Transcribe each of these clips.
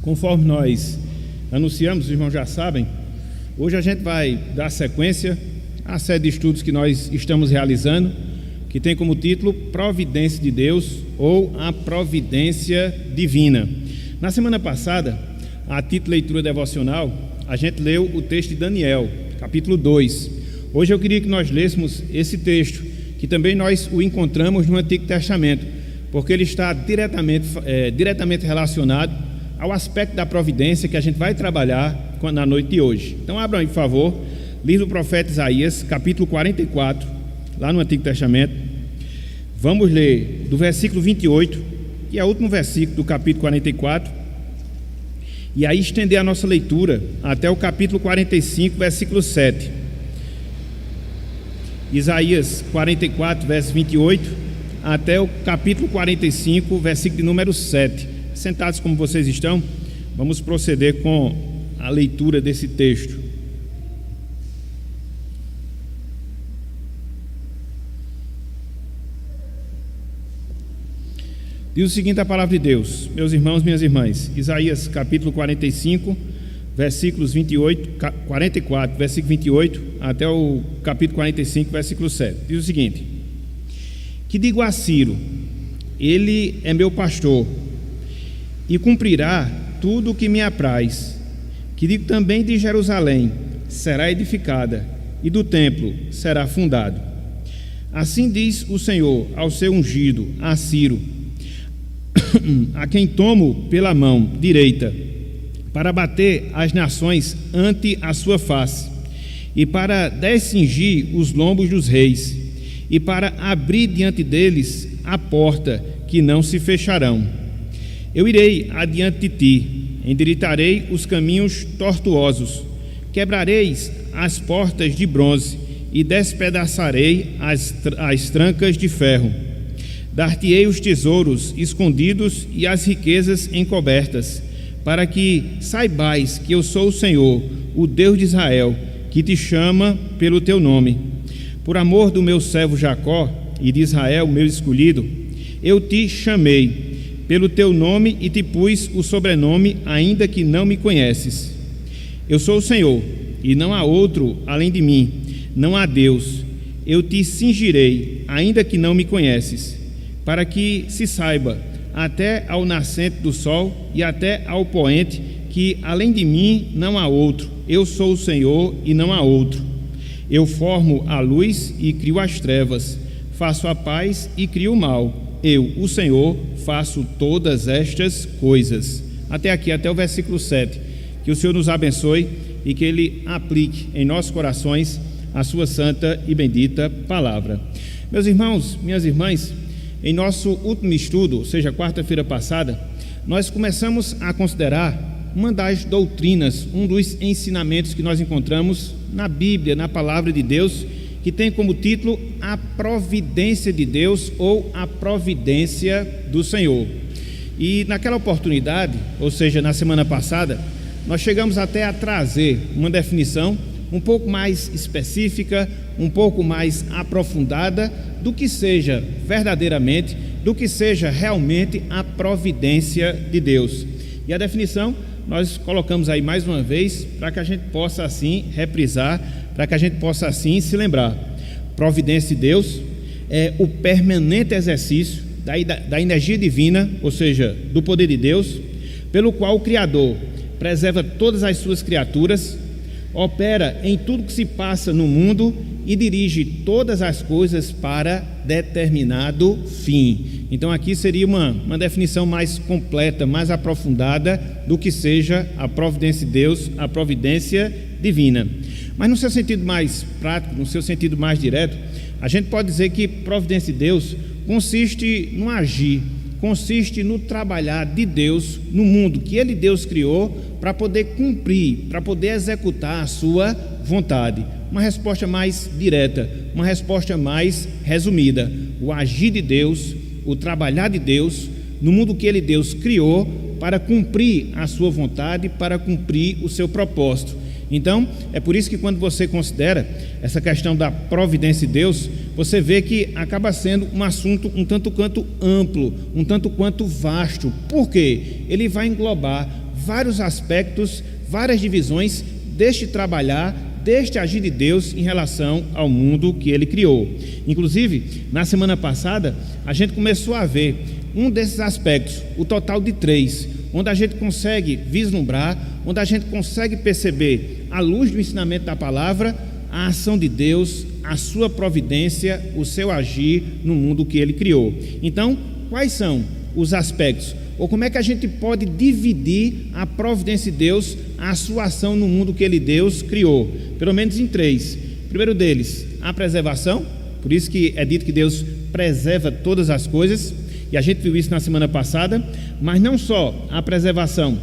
Conforme nós anunciamos, os irmãos já sabem, hoje a gente vai dar sequência à série de estudos que nós estamos realizando, que tem como título Providência de Deus ou a Providência Divina. Na semana passada, a título de leitura devocional, a gente leu o texto de Daniel, capítulo 2. Hoje eu queria que nós lêssemos esse texto, que também nós o encontramos no Antigo Testamento, porque ele está diretamente relacionado ao aspecto da providência que a gente vai trabalhar na noite de hoje. Então abram aí, por favor, livro do profeta Isaías, capítulo 44, lá no Antigo Testamento. Vamos ler do versículo 28, que é o último versículo do capítulo 44, e aí estender a nossa leitura até o capítulo 45, versículo 7. Isaías 44, verso 28, até o capítulo 45, versículo de número 7. Sentados como vocês estão, vamos proceder com a leitura desse texto. Diz o seguinte a palavra de Deus, meus irmãos, minhas irmãs, Isaías capítulo 45, versículos 44, versículo 28, até o capítulo 45, versículo 7. Diz o seguinte: que digo a Ciro, ele é meu pastor, e cumprirá tudo o que me apraz. Que digo também de Jerusalém, será edificada, e do templo será fundado. Assim diz o Senhor ao seu ungido, a Ciro, a quem tomo pela mão direita, para bater as nações ante a sua face, e para descingir os lombos dos reis, e para abrir diante deles a porta, que não se fecharão. Eu irei adiante de ti, endireitarei os caminhos tortuosos, quebrareis as portas de bronze e despedaçarei as trancas de ferro. Dar-te-ei os tesouros escondidos e as riquezas encobertas, para que saibais que eu sou o Senhor, o Deus de Israel, que te chama pelo teu nome. Por amor do meu servo Jacó e de Israel, meu escolhido, eu te chamei pelo teu nome e te pus o sobrenome, ainda que não me conheces. Eu sou o Senhor, e não há outro além de mim, não há Deus. Eu te cingirei, ainda que não me conheces, para que se saiba, até ao nascente do sol e até ao poente, que além de mim não há outro. Eu sou o Senhor e não há outro. Eu formo a luz e crio as trevas, faço a paz e crio o mal. Eu, o Senhor, faço todas estas coisas. Até aqui, até o versículo 7. Que o Senhor nos abençoe e que Ele aplique em nossos corações a sua santa e bendita palavra. Meus irmãos, minhas irmãs, em nosso último estudo, ou seja, quarta-feira passada, nós começamos a considerar uma das doutrinas, um dos ensinamentos que nós encontramos na Bíblia, na palavra de Deus, que tem como título a providência de Deus ou a providência do Senhor. E naquela oportunidade, ou seja, na semana passada, nós chegamos até a trazer uma definição um pouco mais específica, um pouco mais aprofundada do que seja verdadeiramente, do que seja realmente a providência de Deus. E a definição nós colocamos aí mais uma vez para que a gente possa assim reprisar, para que a gente possa assim se lembrar. Providência de Deus é o permanente exercício da energia divina, ou seja, do poder de Deus, pelo qual o Criador preserva todas as suas criaturas, opera em tudo que se passa no mundo e dirige todas as coisas para determinado fim. Então aqui seria uma definição mais completa, mais aprofundada do que seja a providência de Deus, a providência divina. Mas no seu sentido mais prático, no seu sentido mais direto, a gente pode dizer que providência de Deus consiste no agir, consiste no trabalhar de Deus no mundo que Ele, Deus, criou para poder cumprir, para poder executar a sua vontade. Uma resposta mais direta, uma resposta mais resumida. O agir de Deus, o trabalhar de Deus no mundo que Ele, Deus, criou para cumprir a sua vontade, para cumprir o seu propósito. Então, é por isso que quando você considera essa questão da providência de Deus, você vê que acaba sendo um assunto um tanto quanto amplo, um tanto quanto vasto. Por quê? Ele vai englobar vários aspectos, várias divisões deste trabalhar, deste agir de Deus em relação ao mundo que Ele criou. Inclusive, na semana passada, a gente começou a ver um desses aspectos, o total de 3, onde a gente consegue vislumbrar, onde a gente consegue perceber, à luz do ensinamento da palavra, a ação de Deus, a sua providência, o seu agir no mundo que Ele criou. Então, quais são os aspectos? Ou como é que a gente pode dividir a providência de Deus, a sua ação no mundo que Deus criou? Pelo menos em 3. Primeiro deles, a preservação. Por isso que é dito que Deus preserva todas as coisas, e a gente viu isso na semana passada. Mas não só a preservação,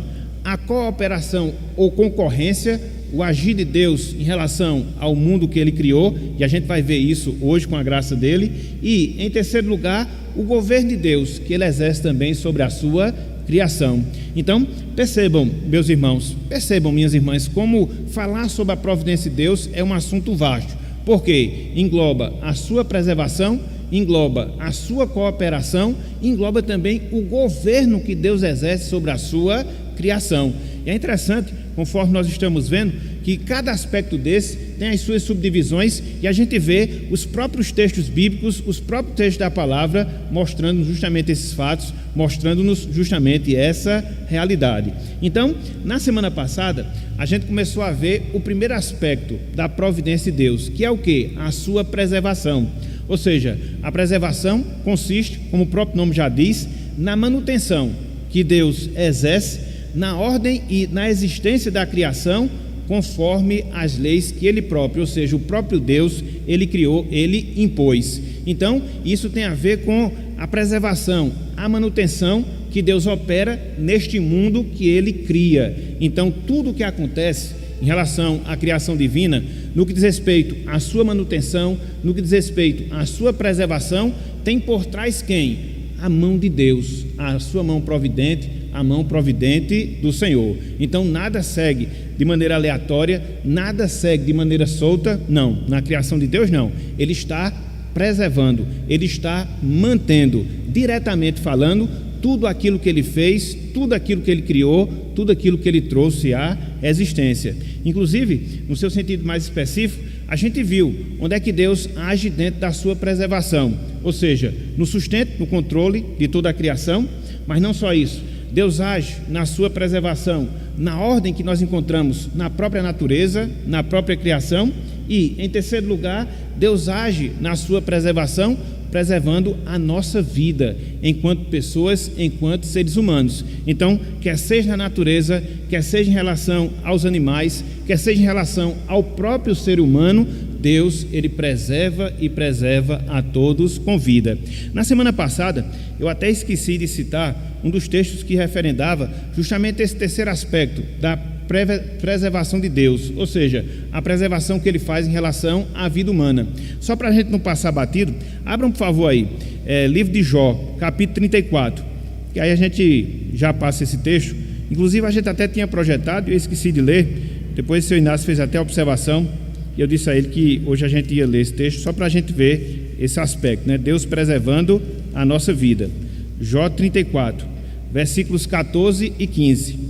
a cooperação ou concorrência, o agir de Deus em relação ao mundo que Ele criou, e a gente vai ver isso hoje com a graça dEle. E, em terceiro lugar, o governo de Deus, que Ele exerce também sobre a sua criação. Então, percebam, meus irmãos, percebam, minhas irmãs, como falar sobre a providência de Deus é um assunto vasto, porque engloba a sua preservação, engloba a sua cooperação, engloba também o governo que Deus exerce sobre a sua criação. E é interessante, conforme nós estamos vendo, que cada aspecto desse tem as suas subdivisões, e a gente vê os próprios textos bíblicos, os próprios textos da palavra, mostrando justamente esses fatos, mostrando-nos justamente essa realidade. Então, na semana passada, a gente começou a ver o primeiro aspecto da providência de Deus, que é o quê? A sua preservação. Ou seja, a preservação consiste, como o próprio nome já diz, na manutenção que Deus exerce na ordem e na existência da criação, conforme as leis que Ele próprio, ou seja, o próprio Deus, Ele criou, Ele impôs. Então, isso tem a ver com a preservação, a manutenção que Deus opera neste mundo que Ele cria. Então, tudo o que acontece em relação à criação divina, no que diz respeito à sua manutenção, no que diz respeito à sua preservação, tem por trás quem? A mão de Deus, a sua mão providente, a mão providente do Senhor. Então nada segue de maneira aleatória, nada segue de maneira solta, não, na criação de Deus não. Ele está preservando, Ele está mantendo, diretamente falando, tudo aquilo que Ele fez, tudo aquilo que Ele criou, tudo aquilo que Ele trouxe à existência. Inclusive, no seu sentido mais específico, a gente viu onde é que Deus age dentro da sua preservação, ou seja, no sustento, no controle de toda a criação. Mas não só isso, Deus age na sua preservação, na ordem que nós encontramos na própria natureza, na própria criação. E, em terceiro lugar, Deus age na sua preservação, preservando a nossa vida enquanto pessoas, enquanto seres humanos. Então, quer seja na natureza, quer seja em relação aos animais, quer seja em relação ao próprio ser humano, Deus, Ele preserva e preserva a todos com vida. Na semana passada, eu até esqueci de citar um dos textos que referendava justamente esse terceiro aspecto da preservação de Deus, ou seja, a preservação que Ele faz em relação à vida humana. Só para a gente não passar batido, abram por favor aí, livro de Jó, capítulo 34, que aí a gente já passa esse texto. Inclusive a gente até tinha projetado, eu esqueci de ler, depois o seu Inácio fez até a observação, e eu disse a ele que hoje a gente ia ler esse texto, só para a gente ver esse aspecto, né? Deus preservando a nossa vida. Jó 34, versículos 14 e 15.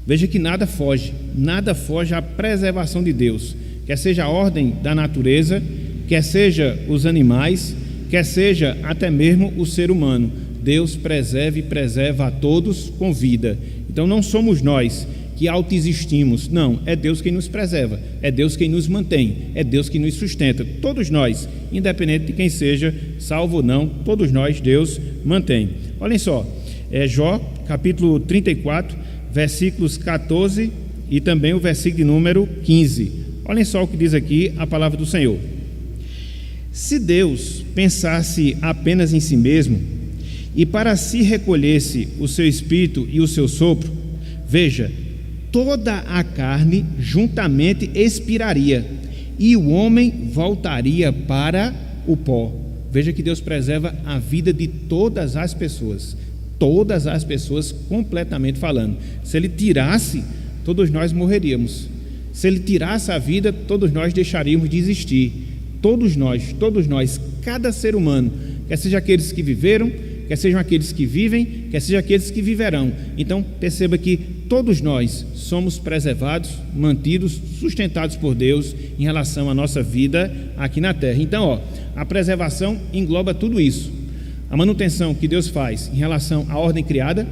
Veja que nada foge à preservação de Deus, quer seja a ordem da natureza, quer seja os animais, quer seja até mesmo o ser humano. Deus preserva e preserva a todos com vida. Então não somos nós que autoexistimos, não, é Deus quem nos preserva, é Deus quem nos mantém, é Deus quem nos sustenta. Todos nós, independente de quem seja, salvo ou não, todos nós Deus mantém. Olhem só, Jó capítulo 34, versículos 14 e também o versículo de número 15. Olhem só o que diz aqui a palavra do Senhor. Se Deus pensasse apenas em si mesmo e para si recolhesse o seu espírito e o seu sopro, veja, toda a carne juntamente expiraria e o homem voltaria para o pó. Veja que Deus preserva a vida de todas as pessoas completamente falando. Se Ele tirasse, todos nós morreríamos. Se Ele tirasse a vida, todos nós deixaríamos de existir. Todos nós, cada ser humano, quer seja aqueles que viveram, quer sejam aqueles que vivem, quer sejam aqueles que viverão. Então perceba que todos nós somos preservados, mantidos, sustentados por Deus em relação à nossa vida aqui na terra. Então, a preservação engloba tudo isso: a manutenção que Deus faz em relação à ordem criada,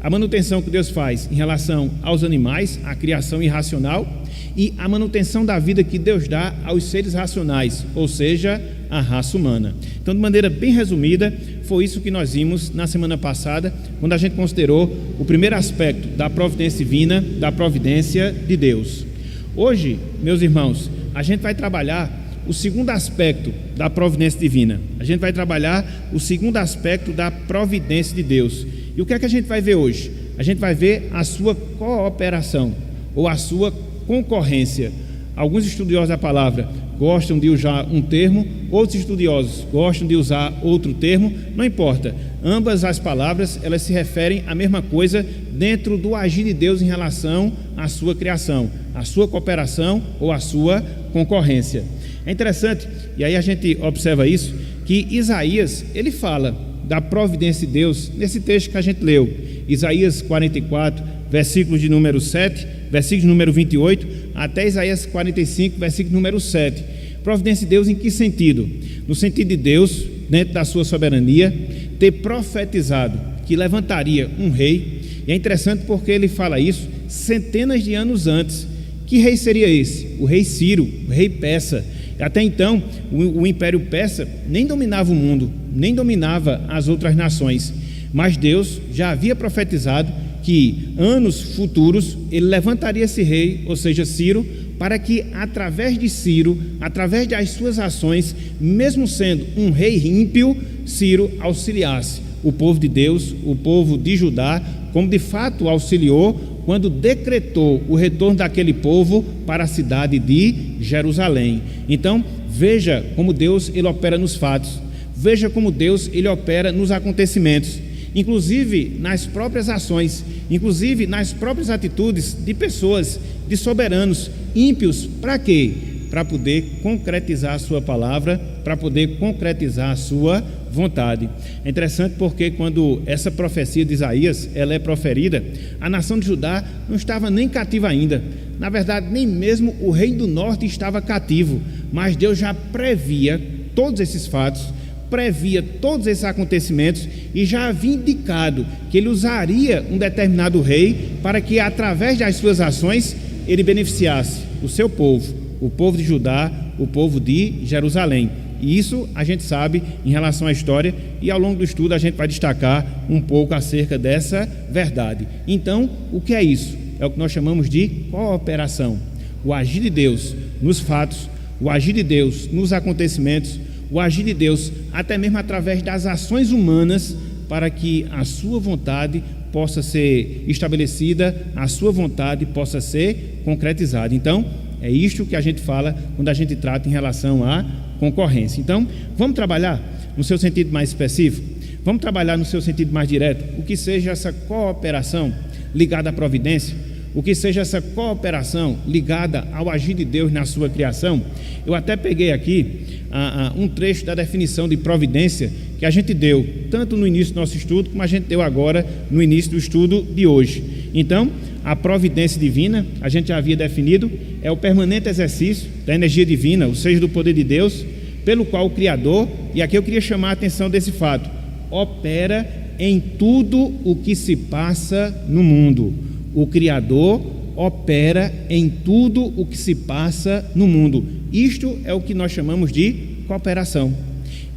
a manutenção que Deus faz em relação aos animais, a criação irracional, e a manutenção da vida que Deus dá aos seres racionais, ou seja, a raça humana. Então, de maneira bem resumida, foi isso que nós vimos na semana passada, quando a gente considerou o primeiro aspecto da providência divina, da providência de Deus. Hoje, meus irmãos, a gente vai trabalhar o segundo aspecto da providência divina. A gente vai trabalhar o segundo aspecto da providência de Deus. E o que é que a gente vai ver hoje? A gente vai ver a sua cooperação ou a sua concorrência. Alguns estudiosos da palavra gostam de usar um termo, outros estudiosos gostam de usar outro termo, não importa. Ambas as palavras, elas se referem à mesma coisa dentro do agir de Deus em relação à sua criação, à sua cooperação ou à sua concorrência. É interessante, e aí a gente observa isso, que Isaías, ele fala da providência de Deus nesse texto que a gente leu, Isaías 44, versículos de número 7, versículo de número 28, até Isaías 45, versículo número 7. Providência de Deus em que sentido? No sentido de Deus, dentro da sua soberania, ter profetizado que levantaria um rei. E é interessante porque ele fala isso centenas de anos antes. Que rei seria esse? O rei Ciro, o rei persa. Até então, o Império Persa nem dominava o mundo, nem dominava as outras nações, mas Deus já havia profetizado que anos futuros ele levantaria esse rei, ou seja, Ciro, para que através de Ciro, através das suas ações, mesmo sendo um rei ímpio, Ciro auxiliasse o povo de Deus, o povo de Judá, como de fato auxiliou quando decretou o retorno daquele povo para a cidade de Jerusalém. Então, veja como Deus ele opera nos fatos, veja como Deus ele opera nos acontecimentos, inclusive nas próprias ações, inclusive nas próprias atitudes de pessoas, de soberanos, ímpios. Para quê? Para poder concretizar a sua palavra, para poder concretizar a sua vontade. É interessante porque quando essa profecia de Isaías ela é proferida, a nação de Judá não estava nem cativa ainda. Na verdade, nem mesmo o rei do norte estava cativo, mas Deus já previa todos esses fatos, previa todos esses acontecimentos e já havia indicado que ele usaria um determinado rei para que através das suas ações ele beneficiasse o seu povo, o povo de Judá, o povo de Jerusalém. E isso a gente sabe em relação à história, e ao longo do estudo a gente vai destacar um pouco acerca dessa verdade. Então, o que é isso? É o que nós chamamos de cooperação. O agir de Deus nos fatos, o agir de Deus nos acontecimentos, o agir de Deus até mesmo através das ações humanas, para que a sua vontade possa ser estabelecida, a sua vontade possa ser concretizada. Então, é isto que a gente fala quando a gente trata em relação à concorrência. Então, vamos trabalhar no seu sentido mais específico, vamos trabalhar no seu sentido mais direto, o que seja essa cooperação ligada à providência, o que seja essa cooperação ligada ao agir de Deus na sua criação. Eu até peguei aqui um trecho da definição de providência que a gente deu, tanto no início do nosso estudo, como a gente deu agora no início do estudo de hoje. Então, a providência divina, a gente já havia definido, é o permanente exercício da energia divina, ou seja, do poder de Deus, pelo qual o Criador, e aqui eu queria chamar a atenção desse fato, opera em tudo o que se passa no mundo. O Criador opera em tudo o que se passa no mundo. Isto é o que nós chamamos de cooperação.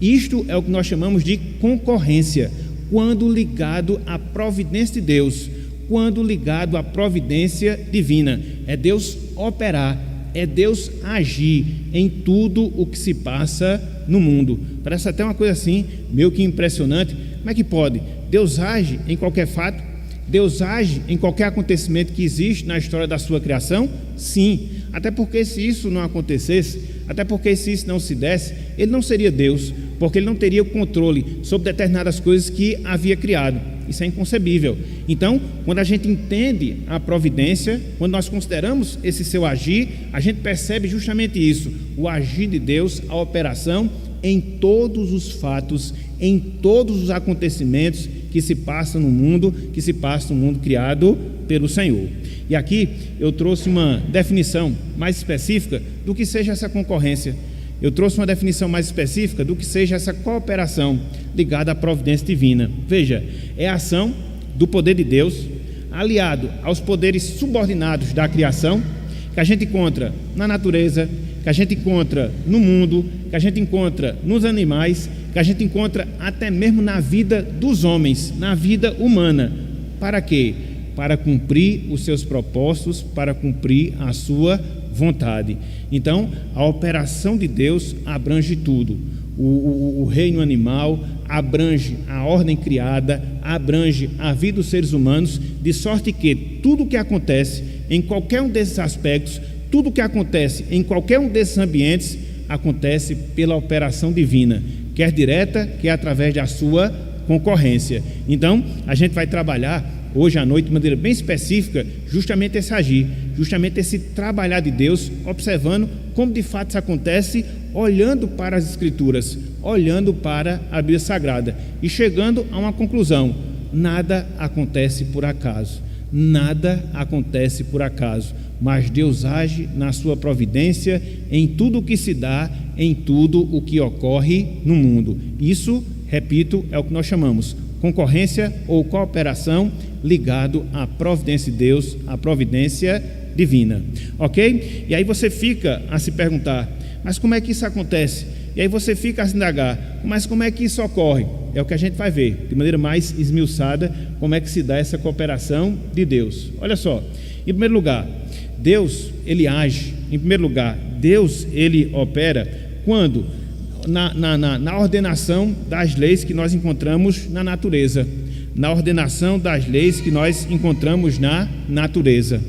Isto é o que nós chamamos de concorrência, quando ligado à providência de Deus, quando ligado à providência divina. É Deus operar, é Deus agir em tudo o que se passa no mundo. Parece até uma coisa assim, meio que impressionante. Como é que pode? Deus age em qualquer fato? Deus age em qualquer acontecimento que existe na história da sua criação? Sim, até porque se isso não acontecesse, até porque se isso não se desse, ele não seria Deus, porque ele não teria o controle sobre determinadas coisas que havia criado. Isso é inconcebível. Então, quando a gente entende a providência, quando nós consideramos esse seu agir, a gente percebe justamente isso, o agir de Deus, a operação em todos os fatos, em todos os acontecimentos que se passam no mundo, criado pelo Senhor. E aqui eu trouxe uma definição mais específica do que seja essa concorrência. Eu trouxe uma definição mais específica do que seja essa cooperação ligada à providência divina. Veja, é a ação do poder de Deus aliado aos poderes subordinados da criação, que a gente encontra na natureza, que a gente encontra no mundo, que a gente encontra nos animais, que a gente encontra até mesmo na vida dos homens, na vida humana. Para quê? Para cumprir os seus propósitos, para cumprir a sua vontade. Então, a operação de Deus abrange tudo. O reino animal abrange a ordem criada, abrange a vida dos seres humanos, de sorte que tudo o que acontece em qualquer um desses aspectos, tudo o que acontece em qualquer um desses ambientes, acontece pela operação divina, quer direta, quer através da sua concorrência. Então, a gente vai trabalhar hoje à noite de maneira bem específica justamente esse agir, justamente esse trabalhar de Deus, observando como de fato isso acontece, olhando para as Escrituras, olhando para a Bíblia Sagrada e chegando a uma conclusão: nada acontece por acaso, nada acontece por acaso, mas Deus age na sua providência em tudo o que se dá, em tudo o que ocorre no mundo. Isso, repito, é o que nós chamamos concorrência ou cooperação ligado à providência de Deus, à providência divina, ok? E aí você fica a se perguntar: mas como é que isso acontece? E aí você fica a se indagar: mas como é que isso ocorre? É o que a gente vai ver de maneira mais esmiuçada, como é que se dá essa cooperação de Deus. Olha só, em primeiro lugar, Deus, ele age. Em primeiro lugar, Deus, ele opera quando na ordenação das leis que nós encontramos na natureza, na ordenação das leis que nós encontramos na natureza.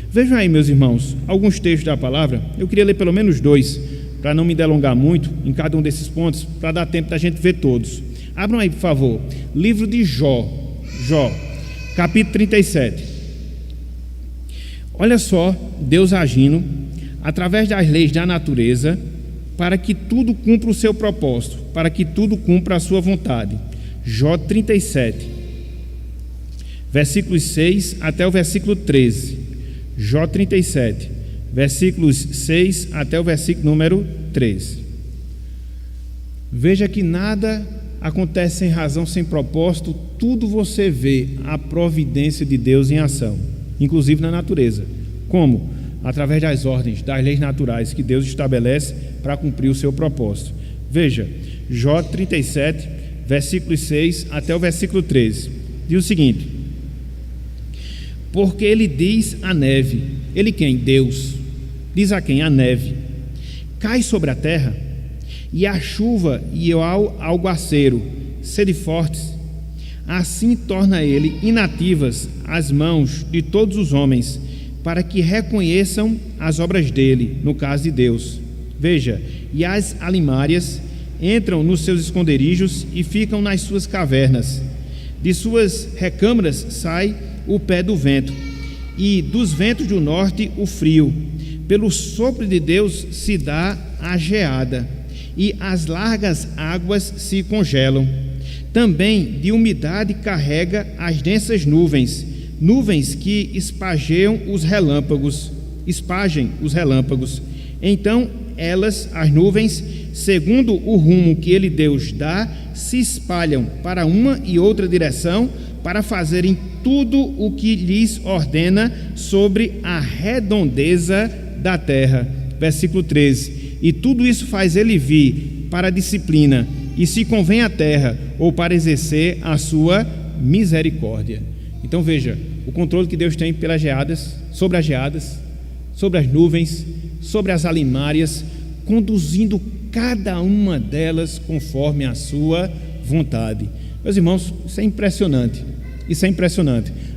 Vejam aí, meus irmãos, alguns textos da palavra. Eu queria ler pelo menos 2, para não me delongar muito em cada um desses pontos, para dar tempo da gente ver todos. Abram aí, por favor, livro de Jó, capítulo 37. Olha só, Deus agindo através das leis da natureza, para que tudo cumpra o seu propósito, para que tudo cumpra a sua vontade. Jó 37, versículos 6 até o versículo 13. Jó 37, versículos 6 até o versículo número 13. Veja que nada acontece sem razão, sem propósito. Tudo você vê a providência de Deus em ação, inclusive na natureza. Como? Através das ordens, das leis naturais que Deus estabelece para cumprir o seu propósito. Veja, Jó 37, versículos 6 até o versículo 13. Diz o seguinte: porque ele diz à neve, ele quem? Deus. Diz a quem? A neve: cai sobre a terra, e a chuva e ao aguaceiro, sede fortes. Assim torna ele inativas as mãos de todos os homens, para que reconheçam as obras dele, no caso de Deus. Veja, e as alimárias entram nos seus esconderijos e ficam nas suas cavernas. De suas recâmaras sai o pé do vento, e dos ventos do norte o frio. Pelo sopro de Deus se dá a geada, e as largas águas se congelam. Também de umidade carrega as densas nuvens, nuvens que espagem os relâmpagos. Então elas, as nuvens, segundo o rumo que ele Deus dá, se espalham para uma e outra direção, para fazerem tudo o que lhes ordena sobre a redondeza da terra. Versículo 13: e tudo isso faz ele vir para a disciplina, e se convém à terra, ou para exercer a sua misericórdia. Então veja, o controle que Deus tem pelas geadas, sobre as nuvens, sobre as alimárias, conduzindo cada uma delas conforme a sua vontade. Meus irmãos, isso é impressionante.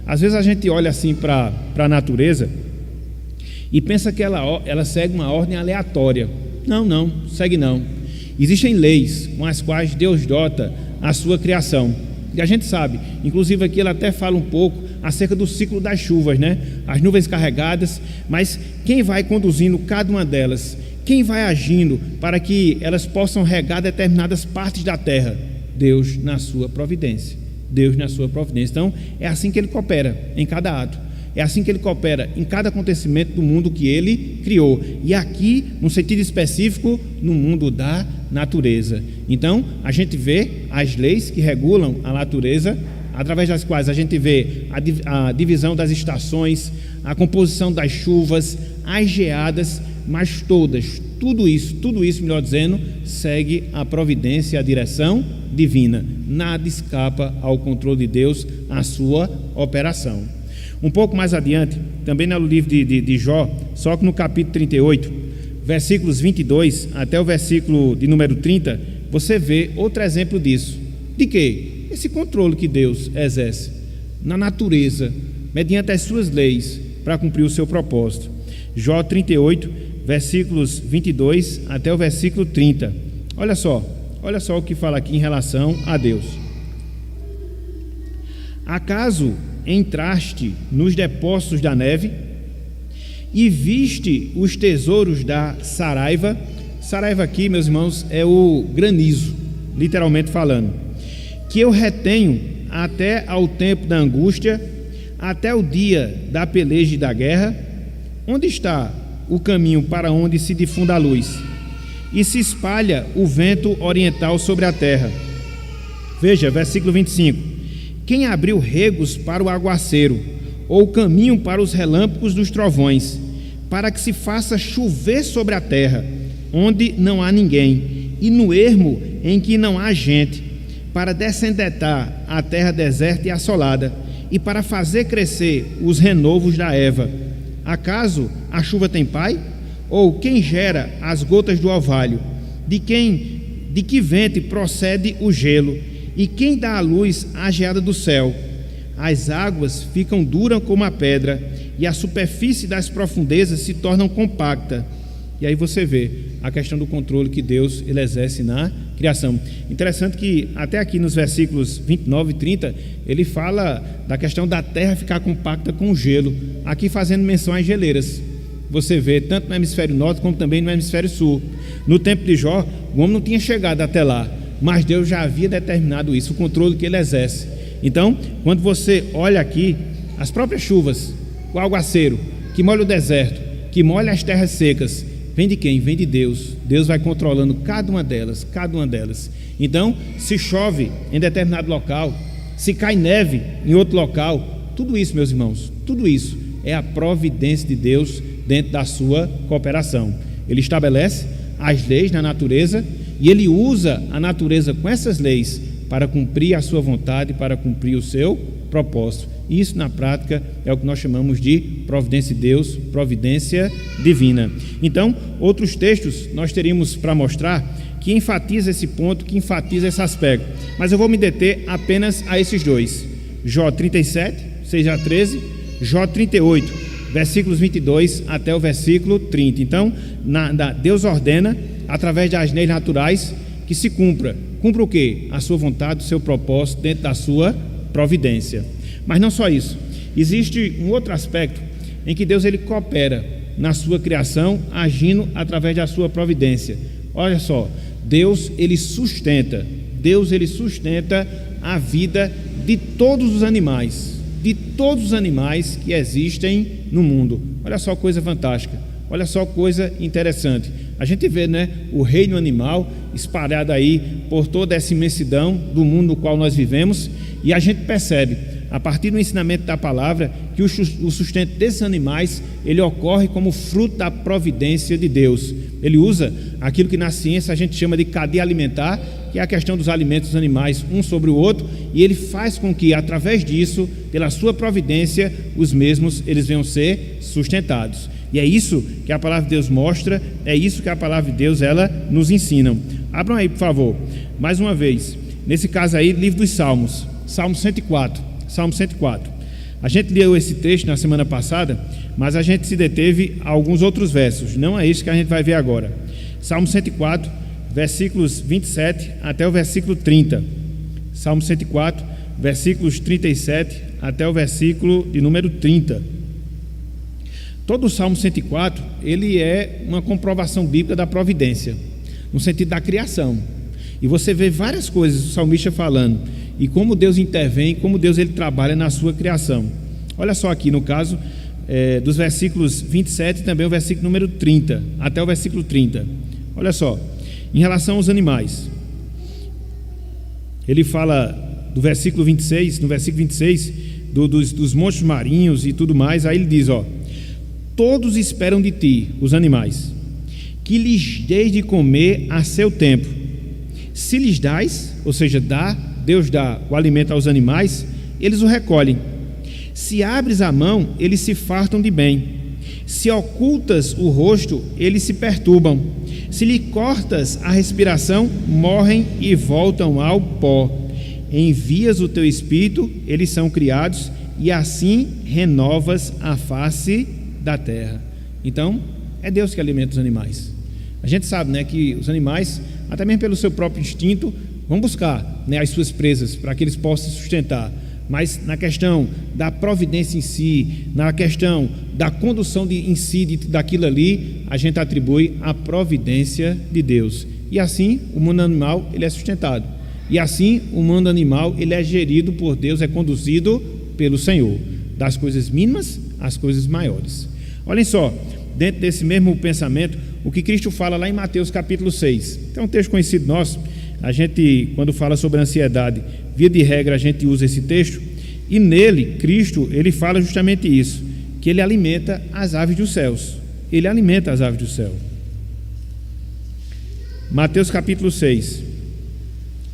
Às vezes a gente olha assim para a natureza e pensa que ela segue uma ordem aleatória. Não, segue não. Existem leis com as quais Deus dota a sua criação. E a gente sabe, inclusive aqui ele até fala um pouco acerca do ciclo das chuvas, né? As nuvens carregadas, mas quem vai conduzindo cada uma delas, Quem vai agindo para que elas possam regar determinadas partes da terra? Deus na sua providência. Deus na sua providência. Então, é assim que Ele coopera em cada ato. É assim que Ele coopera em cada acontecimento do mundo que Ele criou. E aqui, num sentido específico, no mundo da natureza. Então, a gente vê as leis que regulam a natureza, através das quais a gente vê a divisão das estações, a composição das chuvas, as geadas, mas tudo isso, melhor dizendo, segue a providência e a direção divina. Nada escapa ao controle de Deus, à sua operação. Um pouco mais adiante, também no livro de Jó, só que no capítulo 38, versículos 22 até o versículo de número 30, você vê outro exemplo disso. De quê? Esse controle que Deus exerce na natureza, mediante as suas leis, para cumprir o seu propósito. Jó 38, versículos 22 até o versículo 30. Olha só o que fala aqui em relação a Deus. Acaso entraste nos depósitos da neve e viste os tesouros da saraiva? Saraiva aqui, meus irmãos, é o granizo, literalmente falando, que eu retenho até ao tempo da angústia, até o dia da peleja e da guerra. Onde está o caminho para onde se difunda a luz e se espalha o vento oriental sobre a terra? Veja, versículo 25: quem abriu regos para o aguaceiro, ou caminho para os relâmpagos dos trovões, para que se faça chover sobre a terra, onde não há ninguém, e no ermo em que não há gente, para descendetar a terra deserta e assolada, e para fazer crescer os renovos da erva? Acaso a chuva tem pai? Ou quem gera as gotas do orvalho? De que vento procede o gelo? E quem dá à luz a geada do céu? As águas ficam duras como a pedra, e a superfície das profundezas se torna compacta. E aí você vê a questão do controle que Deus ele exerce na criação. Interessante que até aqui nos versículos 29 e 30 ele fala da questão da terra ficar compacta com gelo, aqui fazendo menção às geleiras. Você vê tanto no hemisfério norte como também no hemisfério sul. No tempo de Jó, o homem não tinha chegado até lá, mas Deus já havia determinado isso, o controle que ele exerce. Então, quando você olha aqui, as próprias chuvas, o aguaceiro que molha o deserto, que molha as terras secas, vem de quem? Vem de Deus. Deus vai controlando cada uma delas. Então, se chove em determinado local, se cai neve em outro local, tudo isso, meus irmãos, tudo isso é a providência de Deus dentro da sua cooperação. Ele estabelece as leis na natureza e ele usa a natureza com essas leis para cumprir a sua vontade, para cumprir o seu propósito. Isso na prática é o que nós chamamos de providência de Deus, providência divina. Então, outros textos nós teríamos para mostrar que enfatiza esse ponto, que enfatiza esse aspecto, mas eu vou me deter apenas a esses dois: Jó 37, 6 a 13, Jó 38, versículos 22 até o versículo 30. Então, Deus ordena através das leis naturais que se cumpra o quê? A sua vontade, o seu propósito dentro da sua providência. Mas não só isso, existe um outro aspecto em que Deus ele coopera na sua criação, agindo através da sua providência. Olha só, Deus ele sustenta a vida de todos os animais que existem no mundo. Olha só coisa fantástica, olha só coisa interessante. A gente vê, o reino animal espalhado aí por toda essa imensidão do mundo no qual nós vivemos, e a gente percebe, a partir do ensinamento da palavra, que o sustento desses animais, ele ocorre como fruto da providência de Deus. Ele usa aquilo que na ciência a gente chama de cadeia alimentar, que é a questão dos alimentos dos animais um sobre o outro, e ele faz com que, através disso, pela sua providência, os mesmos eles venham ser sustentados. E é isso que a palavra de Deus mostra, é isso que a palavra de Deus ela nos ensina. Abram aí, por favor, mais uma vez, nesse caso aí, livro dos Salmos, Salmo 104. A gente leu esse texto na semana passada, mas a gente se deteve a alguns outros versos, não é isso que a gente vai ver agora. Salmo 104, versículos 27 até o versículo 30. Salmo 104, versículos 37 até o versículo de número 30. Todo o Salmo 104, ele é uma comprovação bíblica da providência, no sentido da criação. E você vê várias coisas o salmista falando, e como Deus intervém, como Deus ele trabalha na sua criação. Olha só aqui, no caso dos versículos 27 e também o versículo número 30, até o versículo 30. Olha só, em relação aos animais, ele fala do versículo 26, no versículo 26, dos monstros marinhos e tudo mais. Aí ele diz, todos esperam de ti, os animais, que lhes deis de comer a seu tempo. Se lhes dás, ou seja, Deus dá o alimento aos animais, eles o recolhem. Se abres a mão, eles se fartam de bem. Se ocultas o rosto, eles se perturbam. Se lhe cortas a respiração, morrem e voltam ao pó. Envias o teu espírito, eles são criados, e assim renovas a face da terra. Então, é Deus que alimenta os animais. A gente sabe, né, que os animais, até mesmo pelo seu próprio instinto, vão buscar, né, as suas presas para que eles possam se sustentar. Mas na questão da providência em si, na questão da condução em si daquilo ali, a gente atribui a providência de Deus. E assim o mundo animal ele é sustentado. E assim o mundo animal ele é gerido por Deus, é conduzido pelo Senhor, das coisas mínimas às coisas maiores. Olhem só, dentro desse mesmo pensamento, o que Cristo fala lá em Mateus capítulo 6. Então, um texto conhecido nosso. A gente, quando fala sobre ansiedade, via de regra a gente usa esse texto, e nele, Cristo, ele fala justamente isso, que ele alimenta as aves dos céus. Ele alimenta as aves do céu. Mateus capítulo 6,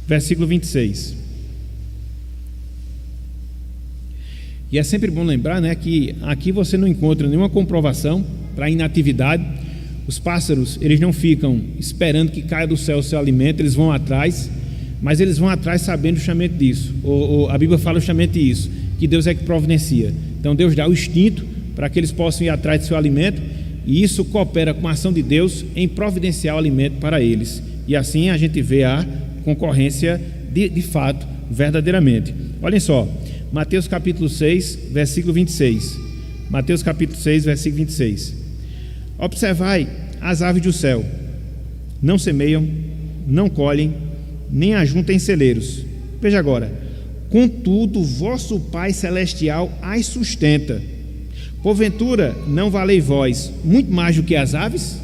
versículo 26. E é sempre bom lembrar, né, que aqui você não encontra nenhuma comprovação para inatividade. Os pássaros, eles não ficam esperando que caia do céu o seu alimento, eles vão atrás, mas eles vão atrás sabendo justamente disso. A Bíblia fala justamente isso, que Deus é que providencia. Então Deus dá o instinto para que eles possam ir atrás do seu alimento, e isso coopera com a ação de Deus em providenciar o alimento para eles. E assim a gente vê a concorrência de fato, verdadeiramente. Olhem só, Mateus capítulo 6, versículo 26. Mateus capítulo 6, versículo 26. Observai as aves do céu, não semeiam, não colhem, nem ajuntam em celeiros. Veja agora, contudo vosso Pai Celestial as sustenta. Porventura não valei vós muito mais do que as aves?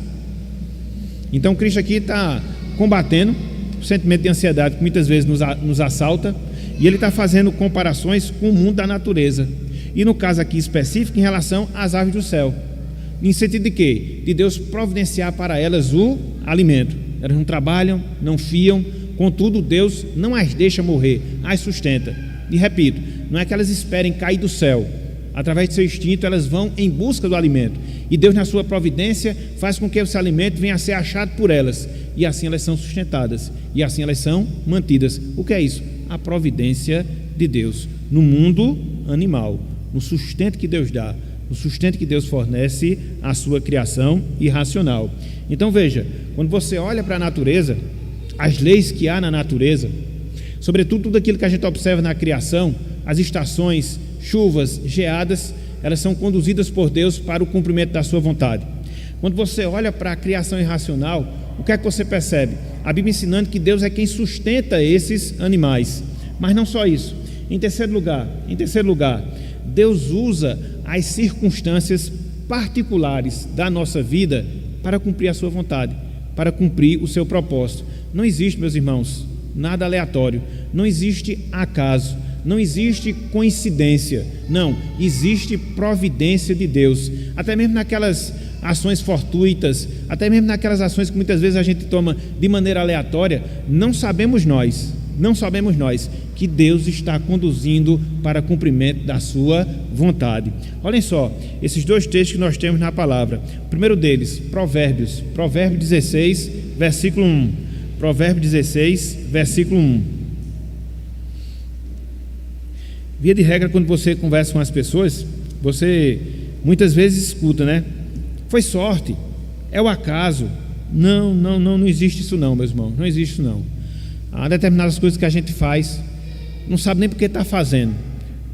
Então Cristo aqui está combatendo o sentimento de ansiedade que muitas vezes nos assalta, e ele está fazendo comparações com o mundo da natureza, e no caso aqui específico em relação às aves do céu. Em sentido de quê? De Deus providenciar para elas o alimento. Elas não trabalham, não fiam, contudo Deus não as deixa morrer, as sustenta. E repito, não é que elas esperem cair do céu. Através do seu instinto elas vão em busca do alimento, e Deus na sua providência faz com que esse alimento venha a ser achado por elas, e assim elas são sustentadas, e assim elas são mantidas. O que é isso? A providência de Deus no mundo animal, no sustento que Deus dá, no sustento que Deus fornece à sua criação irracional. Então veja, quando você olha para a natureza, as leis que há na natureza, sobretudo tudo aquilo que a gente observa na criação, as estações, chuvas, geadas, elas são conduzidas por Deus para o cumprimento da sua vontade. Quando você olha para a criação irracional, o que é que você percebe? A Bíblia ensinando que Deus é quem sustenta esses animais. Mas não só isso. Em terceiro lugar, Deus usa as circunstâncias particulares da nossa vida para cumprir a sua vontade, para cumprir o seu propósito. Não existe, meus irmãos, nada aleatório, não existe acaso, não existe coincidência, não, existe providência de Deus, até mesmo naquelas ações fortuitas, até mesmo naquelas ações que muitas vezes a gente toma de maneira aleatória. Não sabemos nós que Deus está conduzindo para cumprimento da sua vontade. Olhem só, esses dois textos que nós temos na palavra. O primeiro deles, Provérbios 16, versículo 1. Provérbios 16, versículo 1. Via de regra, quando você conversa com as pessoas, você muitas vezes escuta, né? Foi sorte, é o acaso. Não existe isso não, meus irmãos, não existe isso não. Há determinadas coisas que a gente faz, não sabe nem porque está fazendo,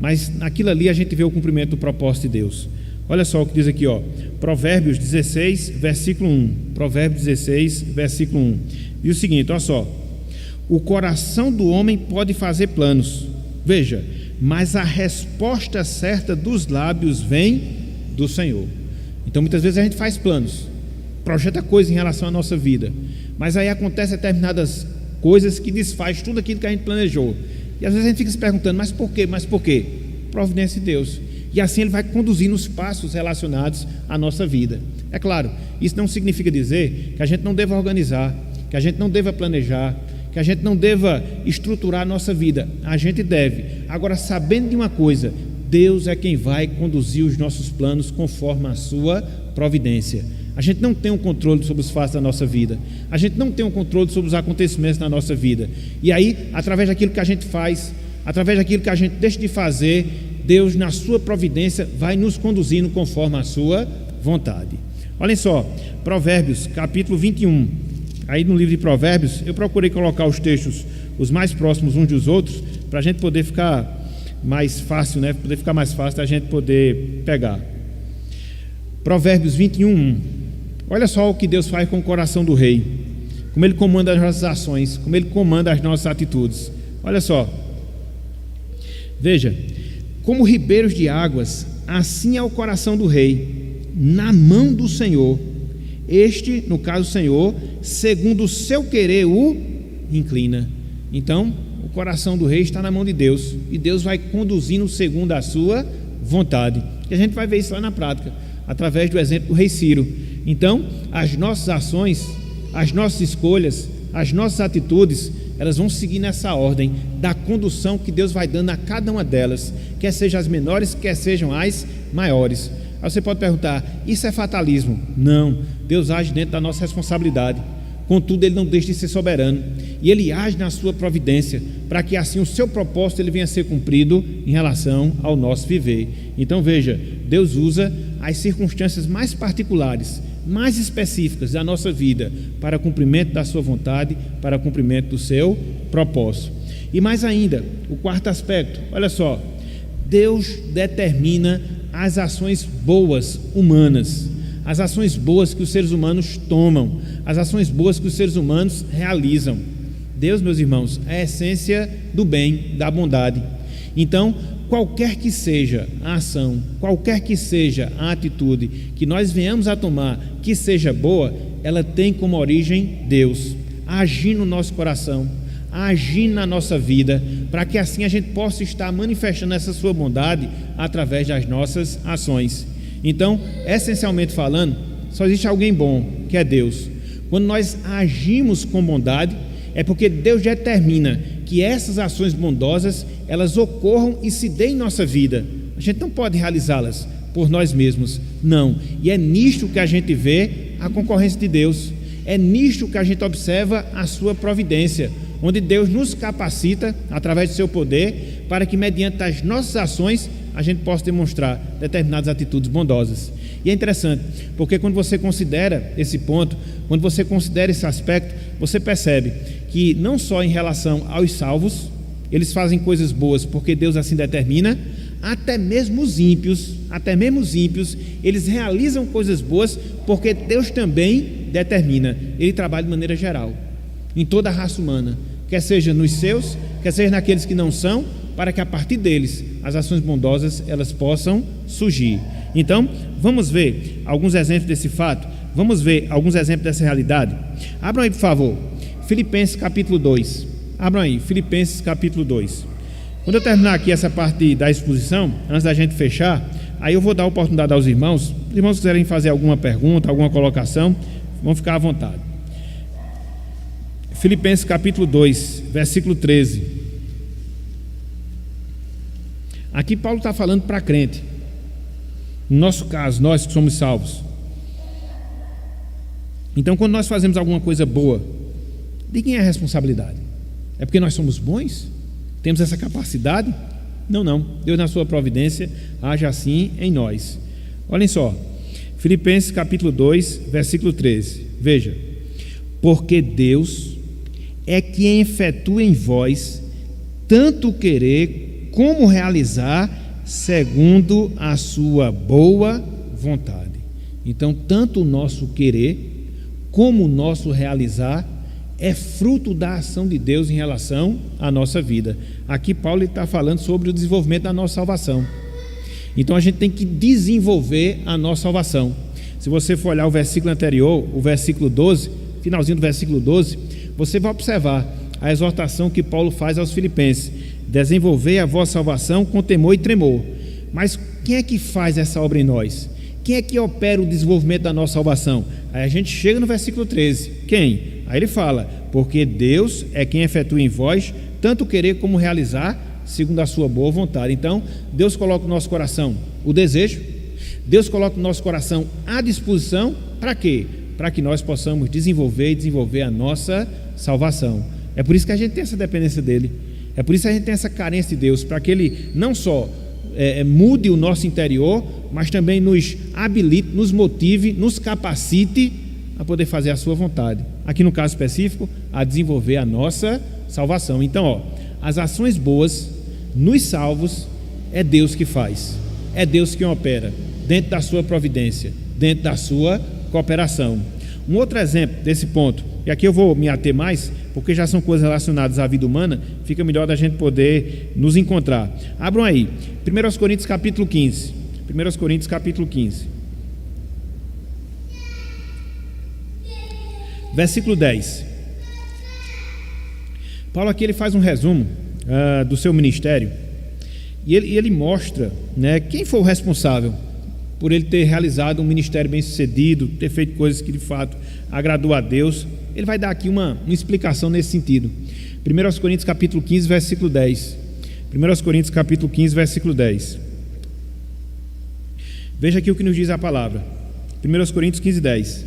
mas naquilo ali a gente vê o cumprimento do propósito de Deus. Olha só o que diz aqui, ó. Provérbios 16, versículo 1. Provérbios 16, versículo 1. Diz o seguinte, olha só: o coração do homem pode fazer planos, veja, mas a resposta certa dos lábios vem do Senhor. Então muitas vezes a gente faz planos, projeta coisas em relação à nossa vida, mas aí acontecem determinadas coisas que desfaz tudo aquilo que a gente planejou. E às vezes a gente fica se perguntando, mas por quê? Mas por quê? Providência de Deus. E assim Ele vai conduzindo os passos relacionados à nossa vida. É claro, isso não significa dizer que a gente não deva organizar, que a gente não deva planejar, que a gente não deva estruturar a nossa vida. A gente deve. Agora, sabendo de uma coisa, Deus é quem vai conduzir os nossos planos conforme a sua providência. A gente não tem um controle sobre os fatos da nossa vida. A gente não tem um controle sobre os acontecimentos da nossa vida. E aí, através daquilo que a gente faz, através daquilo que a gente deixa de fazer, Deus, na sua providência, vai nos conduzindo conforme a sua vontade. Olhem só, Provérbios, capítulo 21. Aí no livro de Provérbios, eu procurei colocar os textos os mais próximos uns dos outros, para a gente poder ficar mais fácil, né? Poder ficar mais fácil da gente poder pegar. Provérbios 21. Olha só o que Deus faz com o coração do rei, como Ele comanda as nossas ações, como Ele comanda as nossas atitudes. Olha só, veja: como ribeiros de águas, assim é o coração do rei, na mão do Senhor. Este, no caso o Senhor, segundo o seu querer o inclina. Então, o coração do rei está na mão de Deus, e Deus vai conduzindo segundo a sua vontade. E a gente vai ver isso lá na prática, através do exemplo do rei Ciro. Então, as nossas ações, as nossas escolhas, as nossas atitudes, elas vão seguir nessa ordem da condução que Deus vai dando a cada uma delas, quer sejam as menores, quer sejam as maiores. Aí você pode perguntar, isso é fatalismo? Não, Deus age dentro da nossa responsabilidade. Contudo, Ele não deixa de ser soberano, e Ele age na sua providência, para que assim o seu propósito ele venha a ser cumprido em relação ao nosso viver. Então veja, Deus usa as circunstâncias mais particulares, mais específicas da nossa vida, para cumprimento da sua vontade, para cumprimento do seu propósito. E mais ainda, o quarto aspecto, olha só: Deus determina as ações boas humanas, as ações boas que os seres humanos tomam, as ações boas que os seres humanos realizam. Deus, meus irmãos, é a essência do bem, da bondade. Então, qualquer que seja a ação, qualquer que seja a atitude que nós venhamos a tomar, que seja boa, ela tem como origem Deus, agir no nosso coração, agir na nossa vida, para que assim a gente possa estar manifestando essa sua bondade através das nossas ações. Então, essencialmente falando, só existe alguém bom, que é Deus. Quando nós agimos com bondade, é porque Deus determina que essas ações bondosas, elas ocorram e se deem em nossa vida. A gente não pode realizá-las por nós mesmos, não. E é nisto que a gente vê a concorrência de Deus, é nisto que a gente observa a sua providência, onde Deus nos capacita, através do seu poder, para que mediante as nossas ações, a gente possa demonstrar determinadas atitudes bondosas. E é interessante, porque quando você considera esse ponto, quando você considera esse aspecto, você percebe que não só em relação aos salvos, eles fazem coisas boas porque Deus assim determina, até mesmo os ímpios, eles realizam coisas boas porque Deus também determina. Ele trabalha de maneira geral, em toda a raça humana, quer seja nos seus, quer seja naqueles que não são, para que a partir deles as ações bondosas elas possam surgir. Então, vamos ver alguns exemplos desse fato, vamos ver alguns exemplos dessa realidade. Abram aí, por favor, Filipenses capítulo 2. Abram aí, Filipenses capítulo 2. Quando eu terminar aqui essa parte da exposição, antes da gente fechar, aí eu vou dar a oportunidade aos irmãos. Os irmãos quiserem fazer alguma pergunta, alguma colocação, vão ficar à vontade. Filipenses capítulo 2, versículo 13. Aqui Paulo está falando para crente. No nosso caso, nós que somos salvos. Então, quando nós fazemos alguma coisa boa, de quem é a responsabilidade? É porque nós somos bons? Temos essa capacidade? Não. Deus, na sua providência, age assim em nós. Olhem só, Filipenses capítulo 2, versículo 13. Veja: porque Deus é quem efetua em vós tanto querer como realizar segundo a sua boa vontade. Então, tanto o nosso querer como o nosso realizar é fruto da ação de Deus em relação à nossa vida. Aqui Paulo está falando sobre o desenvolvimento da nossa salvação. Então a gente tem que desenvolver a nossa salvação. Se você for olhar o versículo anterior, o versículo 12, finalzinho do versículo 12, você vai observar a exortação que Paulo faz aos filipenses: desenvolver a vossa salvação com temor e tremor. Mas quem é que faz essa obra em nós? Quem é que opera o desenvolvimento da nossa salvação? Aí a gente chega no versículo 13. Quem? Aí ele fala: porque Deus é quem efetua em vós tanto querer como realizar, segundo a sua boa vontade. Então, Deus coloca no nosso coração o desejo, Deus coloca no nosso coração a disposição, para quê? Para que nós possamos desenvolver a nossa salvação. É por isso que a gente tem essa dependência dele, é por isso que a gente tem essa carência de Deus, para que ele não só mude o nosso interior, mas também nos habilite, nos motive, nos capacite a poder fazer a sua vontade. Aqui no caso específico, a desenvolver a nossa salvação. Então, as ações boas nos salvos é Deus que faz, é Deus que opera, dentro da sua providência, dentro da sua cooperação. Um outro exemplo desse ponto, e aqui eu vou me ater mais, porque já são coisas relacionadas à vida humana, fica melhor da gente poder nos encontrar. Abram aí, 1 Coríntios capítulo 15. 1 Coríntios capítulo 15. Versículo 10. Paulo aqui ele faz um resumo do seu ministério, e ele mostra, né, quem foi o responsável por ele ter realizado um ministério bem sucedido, ter feito coisas que de fato agradou a Deus. Ele vai dar aqui uma explicação nesse sentido. 1 Coríntios capítulo 15, versículo 10. 1 Coríntios capítulo 15, versículo 10. Veja aqui o que nos diz a palavra. 1 Coríntios 15, 10.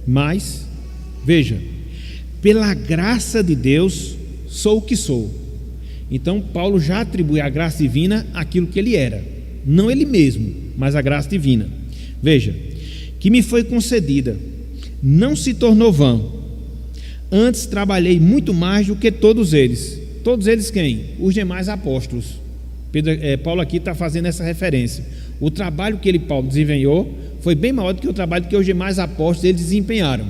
Mas, veja, pela graça de Deus sou o que sou. Então Paulo já atribui à graça divina aquilo que ele era, não ele mesmo, mas a graça divina. Veja, que me foi concedida, não se tornou vã. Antes trabalhei muito mais do que todos eles. Todos eles quem? Os demais apóstolos. Paulo aqui está fazendo essa referência. O trabalho que Paulo desempenhou foi bem maior do que o trabalho que os demais apóstolos eles desempenharam.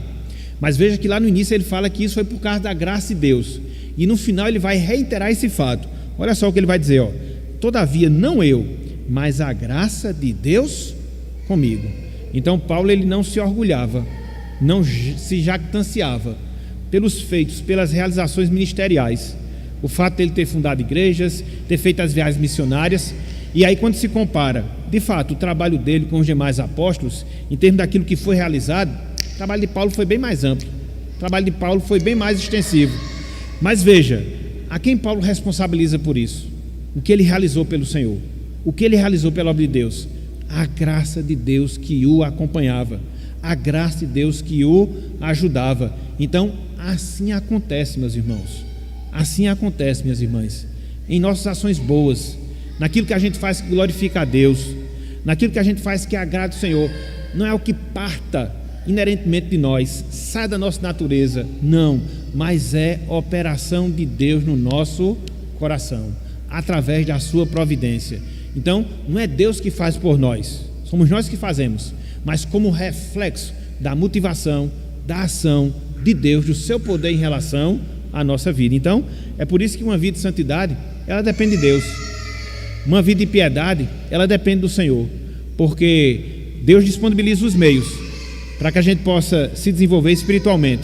Mas veja que lá no início ele fala que isso foi por causa da graça de Deus. E no final ele vai reiterar esse fato. Olha só o que ele vai dizer, todavia não eu, mas a graça de Deus comigo. Então Paulo ele não se orgulhava, não se jactanciava pelos feitos, pelas realizações ministeriais. O fato de ele ter fundado igrejas, ter feito as viagens missionárias. E aí quando se compara, de fato, o trabalho dele com os demais apóstolos, em termos daquilo que foi realizado, o trabalho de Paulo foi bem mais amplo, o trabalho de Paulo foi bem mais extensivo. Mas veja, a quem Paulo responsabiliza por isso? O que ele realizou pelo Senhor, o que ele realizou pela obra de Deus? A graça de Deus que o acompanhava, a graça de Deus que o ajudava. Então assim acontece, meus irmãos, assim acontece, minhas irmãs, em nossas ações boas, naquilo que a gente faz que glorifica a Deus, naquilo que a gente faz que agrada o Senhor. Não é o que parta inerentemente de nós, sai da nossa natureza, não, mas é operação de Deus no nosso coração, através da sua providência. Então não é Deus que faz por nós, somos nós que fazemos, mas como reflexo da motivação, da ação de Deus, do seu poder em relação à nossa vida. Então é por isso que uma vida de santidade, ela depende de Deus. Uma vida de piedade, ela depende do Senhor, porque Deus disponibiliza os meios para que a gente possa se desenvolver espiritualmente.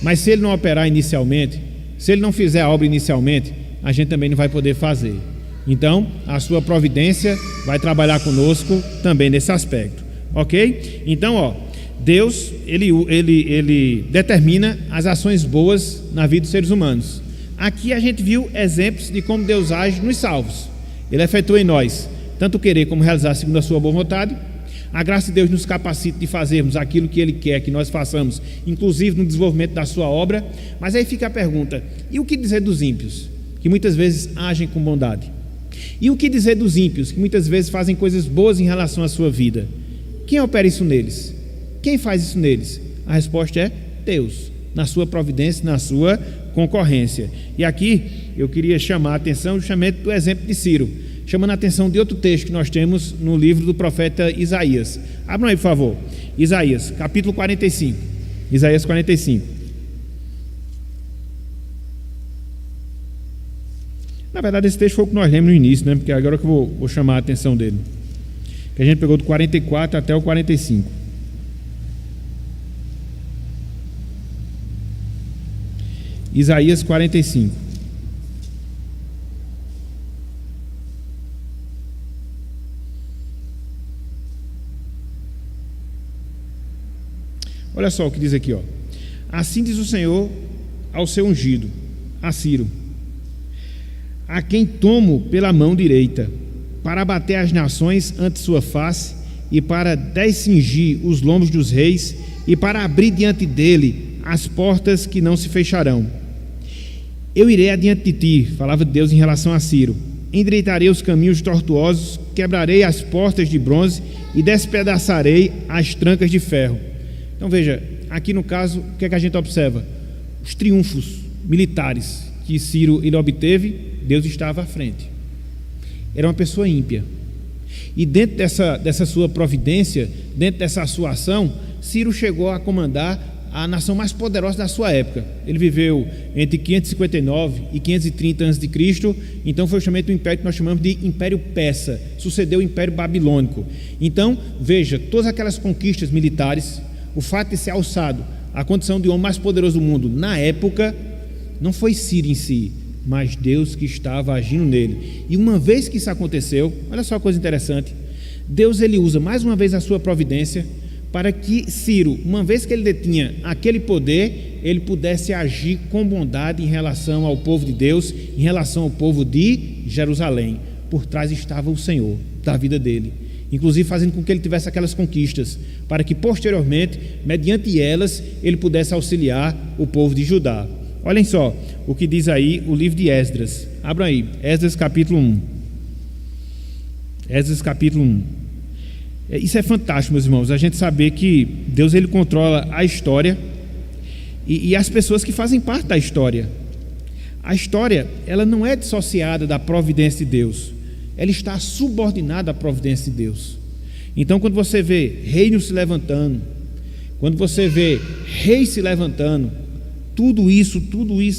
Mas se Ele não operar inicialmente, se Ele não fizer a obra inicialmente, a gente também não vai poder fazer. Então a sua providência vai trabalhar conosco também nesse aspecto, ok? Então Deus ele determina as ações boas na vida dos seres humanos. Aqui a gente viu exemplos de como Deus age nos salvos. Ele efetua em nós tanto querer como realizar segundo a sua boa vontade. A graça de Deus nos capacita de fazermos aquilo que Ele quer que nós façamos, inclusive no desenvolvimento da sua obra. Mas aí fica a pergunta: e o que dizer dos ímpios, que muitas vezes agem com bondade? E o que dizer dos ímpios, que muitas vezes fazem coisas boas em relação à sua vida? Quem opera isso neles? Quem faz isso neles? A resposta é Deus, na sua providência, na sua concorrência. E aqui eu queria chamar a atenção justamente do exemplo de Ciro. chamando a atenção de outro texto que nós temos no livro do profeta Isaías. Abram aí, por favor. Isaías, capítulo 45. Isaías 45. Na verdade, esse texto foi o que nós lemos no início, né? Porque agora que eu vou chamar a atenção dele. Que a gente pegou do 44 até o 45. Isaías 45. Olha só o que diz aqui, ó. Assim diz o Senhor ao seu ungido, a Ciro, a quem tomo pela mão direita, para abater as nações ante sua face, e para descingir os lombos dos reis, e para abrir diante dele as portas que não se fecharão. Eu irei adiante de ti, falava Deus em relação a Ciro, endireitarei os caminhos tortuosos, quebrarei as portas de bronze e despedaçarei as trancas de ferro. Então veja, aqui no caso, o que é que a gente observa? Os triunfos militares que Ciro ele obteve, Deus estava à frente. Era uma pessoa ímpia. E dentro dessa sua providência, dentro dessa sua ação, Ciro chegou a comandar a nação mais poderosa da sua época. Ele viveu entre 559 e 530 a.C., então foi justamente o império que nós chamamos de Império Persa, sucedeu o Império Babilônico. Então, veja, todas aquelas conquistas militares, o fato de ser alçado à condição de homem mais poderoso do mundo na época, não foi Ciro em si, mas Deus que estava agindo nele. E uma vez que isso aconteceu, olha só a coisa interessante, Deus ele usa mais uma vez a sua providência para que Ciro, uma vez que ele detinha aquele poder, ele pudesse agir com bondade em relação ao povo de Deus, em relação ao povo de Jerusalém. Por trás estava o Senhor da vida dele, inclusive fazendo com que ele tivesse aquelas conquistas, para que posteriormente, mediante elas, ele pudesse auxiliar o povo de Judá. Olhem só o que diz aí o livro de Esdras. Abram aí, Esdras capítulo 1. Esdras capítulo 1. Isso é fantástico, meus irmãos, a gente saber que Deus ele controla a história e as pessoas que fazem parte da história. A história, ela não é dissociada da providência de Deus, ela está subordinada à providência de Deus. Então, quando você vê reinos se levantando, quando você vê reis se levantando, tudo isso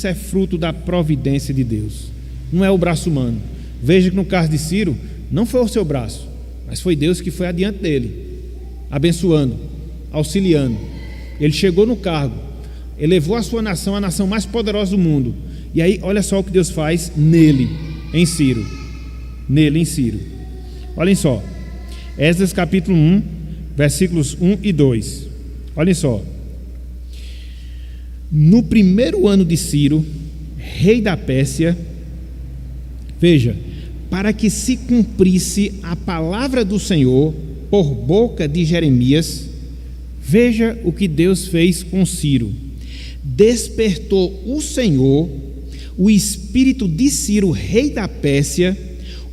é fruto da providência de Deus, não é o braço humano. Veja que no caso de Ciro, não foi o seu braço, mas foi Deus que foi adiante dele, abençoando, auxiliando. Ele chegou no cargo, elevou a sua nação, a nação mais poderosa do mundo. E aí, olha só o que Deus faz nele, em Ciro. Nele, em Ciro. Olhem só, Esdras capítulo 1, versículos 1 e 2. Olhem só. No primeiro ano de Ciro, rei da Pérsia, veja, para que se cumprisse a palavra do Senhor por boca de Jeremias, veja o que Deus fez com Ciro. Despertou o Senhor o espírito de Ciro, rei da Pérsia,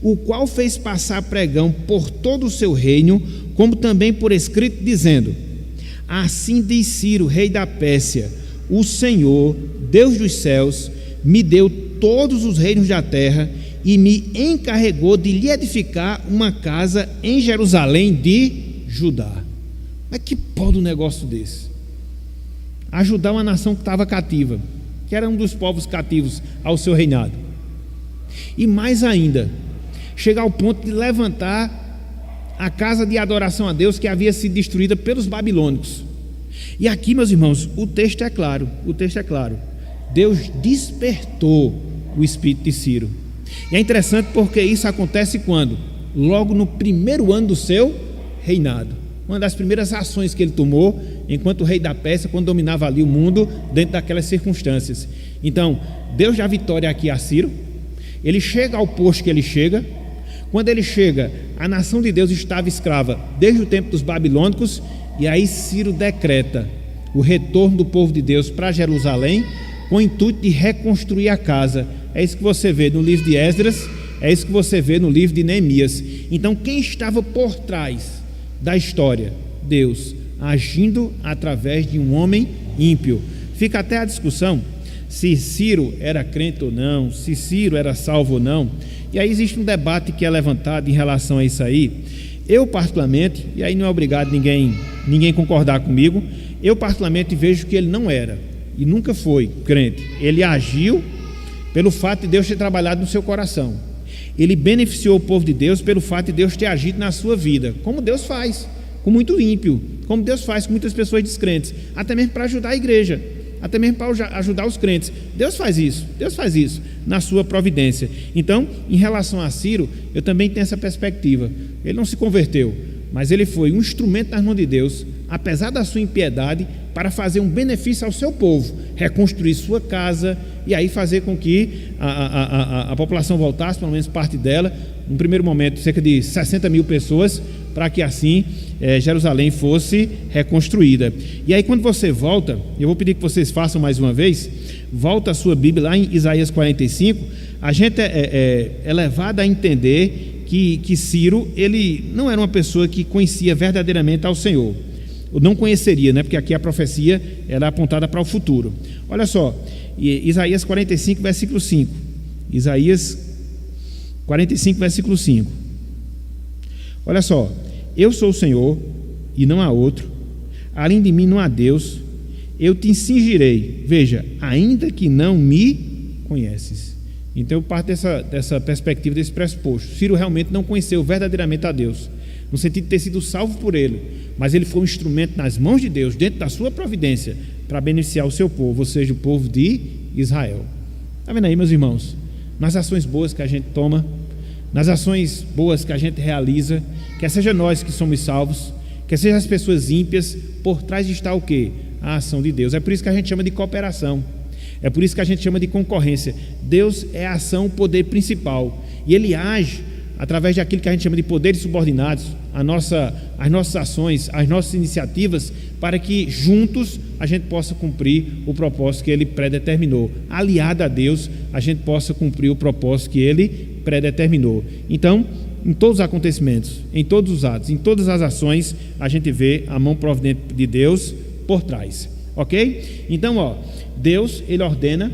o qual fez passar pregão por todo o seu reino, como também por escrito, dizendo: assim diz Ciro, rei da Pérsia: o Senhor, Deus dos céus, me deu todos os reinos da terra e me encarregou de lhe edificar uma casa em Jerusalém de Judá. Mas que pode um negócio desse? Ajudar uma nação que estava cativa, que era um dos povos cativos ao seu reinado. E mais ainda, chegar ao ponto de levantar a casa de adoração a Deus que havia sido destruída pelos babilônicos. E aqui, meus irmãos, o texto é claro, Deus despertou o espírito de Ciro. E é interessante porque isso acontece quando? Logo no primeiro ano do seu reinado. Uma das primeiras ações que ele tomou enquanto rei da Pérsia, quando dominava ali o mundo, dentro daquelas circunstâncias. Então, Deus dá vitória aqui a Ciro, ele chega ao posto que ele chega. Quando ele chega, a nação de Deus estava escrava desde o tempo dos babilônicos, e aí Ciro decreta o retorno do povo de Deus para Jerusalém, com o intuito de reconstruir a casa. É isso que você vê no livro de Esdras, é isso que você vê no livro de Neemias. Então, quem estava por trás da história? Deus, agindo através de um homem ímpio. Fica até a discussão se Ciro era crente ou não, se Ciro era salvo ou não. E aí existe um debate que é levantado em relação a isso aí. Eu particularmente, e aí não é obrigado ninguém concordar comigo, eu particularmente vejo que ele não era e nunca foi crente. Ele agiu pelo fato de Deus ter trabalhado no seu coração. Ele beneficiou o povo de Deus pelo fato de Deus ter agido na sua vida, como Deus faz com muito ímpio, como Deus faz com muitas pessoas descrentes, até mesmo para ajudar a igreja, até mesmo para ajudar os crentes. Deus faz isso na sua providência. Então, em relação a Ciro, eu também tenho essa perspectiva. Ele não se converteu, mas ele foi um instrumento nas mãos de Deus, apesar da sua impiedade, para fazer um benefício ao seu povo, reconstruir sua casa e aí fazer com que a população voltasse, pelo menos parte dela, no primeiro momento cerca de 60 mil pessoas, para que assim Jerusalém fosse reconstruída. E aí quando você volta, eu vou pedir que vocês façam mais uma vez, volta a sua Bíblia lá em Isaías 45, a gente é levado a entender que Ciro, ele não era uma pessoa que conhecia verdadeiramente ao Senhor, ou não conheceria, né? Porque aqui a profecia era apontada para o futuro. Olha só, Isaías 45, versículo 5. Isaías 45, versículo 5. Olha só: eu sou o Senhor e não há outro, além de mim não há Deus, eu te cingirei, veja, ainda que não me conheces. Então eu parto dessa perspectiva, desse pressuposto. Ciro realmente não conheceu verdadeiramente a Deus, no sentido de ter sido salvo por ele, mas ele foi um instrumento nas mãos de Deus, dentro da sua providência, para beneficiar o seu povo, ou seja, o povo de Israel. Está vendo aí, meus irmãos? Nas ações boas que a gente toma, nas ações boas que a gente realiza, quer seja nós que somos salvos, quer seja as pessoas ímpias, por trás está o quê? A ação de Deus. É por isso que a gente chama de cooperação, é por isso que a gente chama de concorrência. Deus é a ação, o poder principal, e Ele age através daquilo que a gente chama de poderes subordinados, as nossas ações, as nossas iniciativas, para que juntos a gente possa cumprir o propósito que Ele predeterminou. Aliado a Deus, a gente possa cumprir o propósito que Ele predeterminou. Então, em todos os acontecimentos, em todos os atos, em todas as ações, a gente vê a mão providente de Deus por trás, ok? Então, Deus, Ele ordena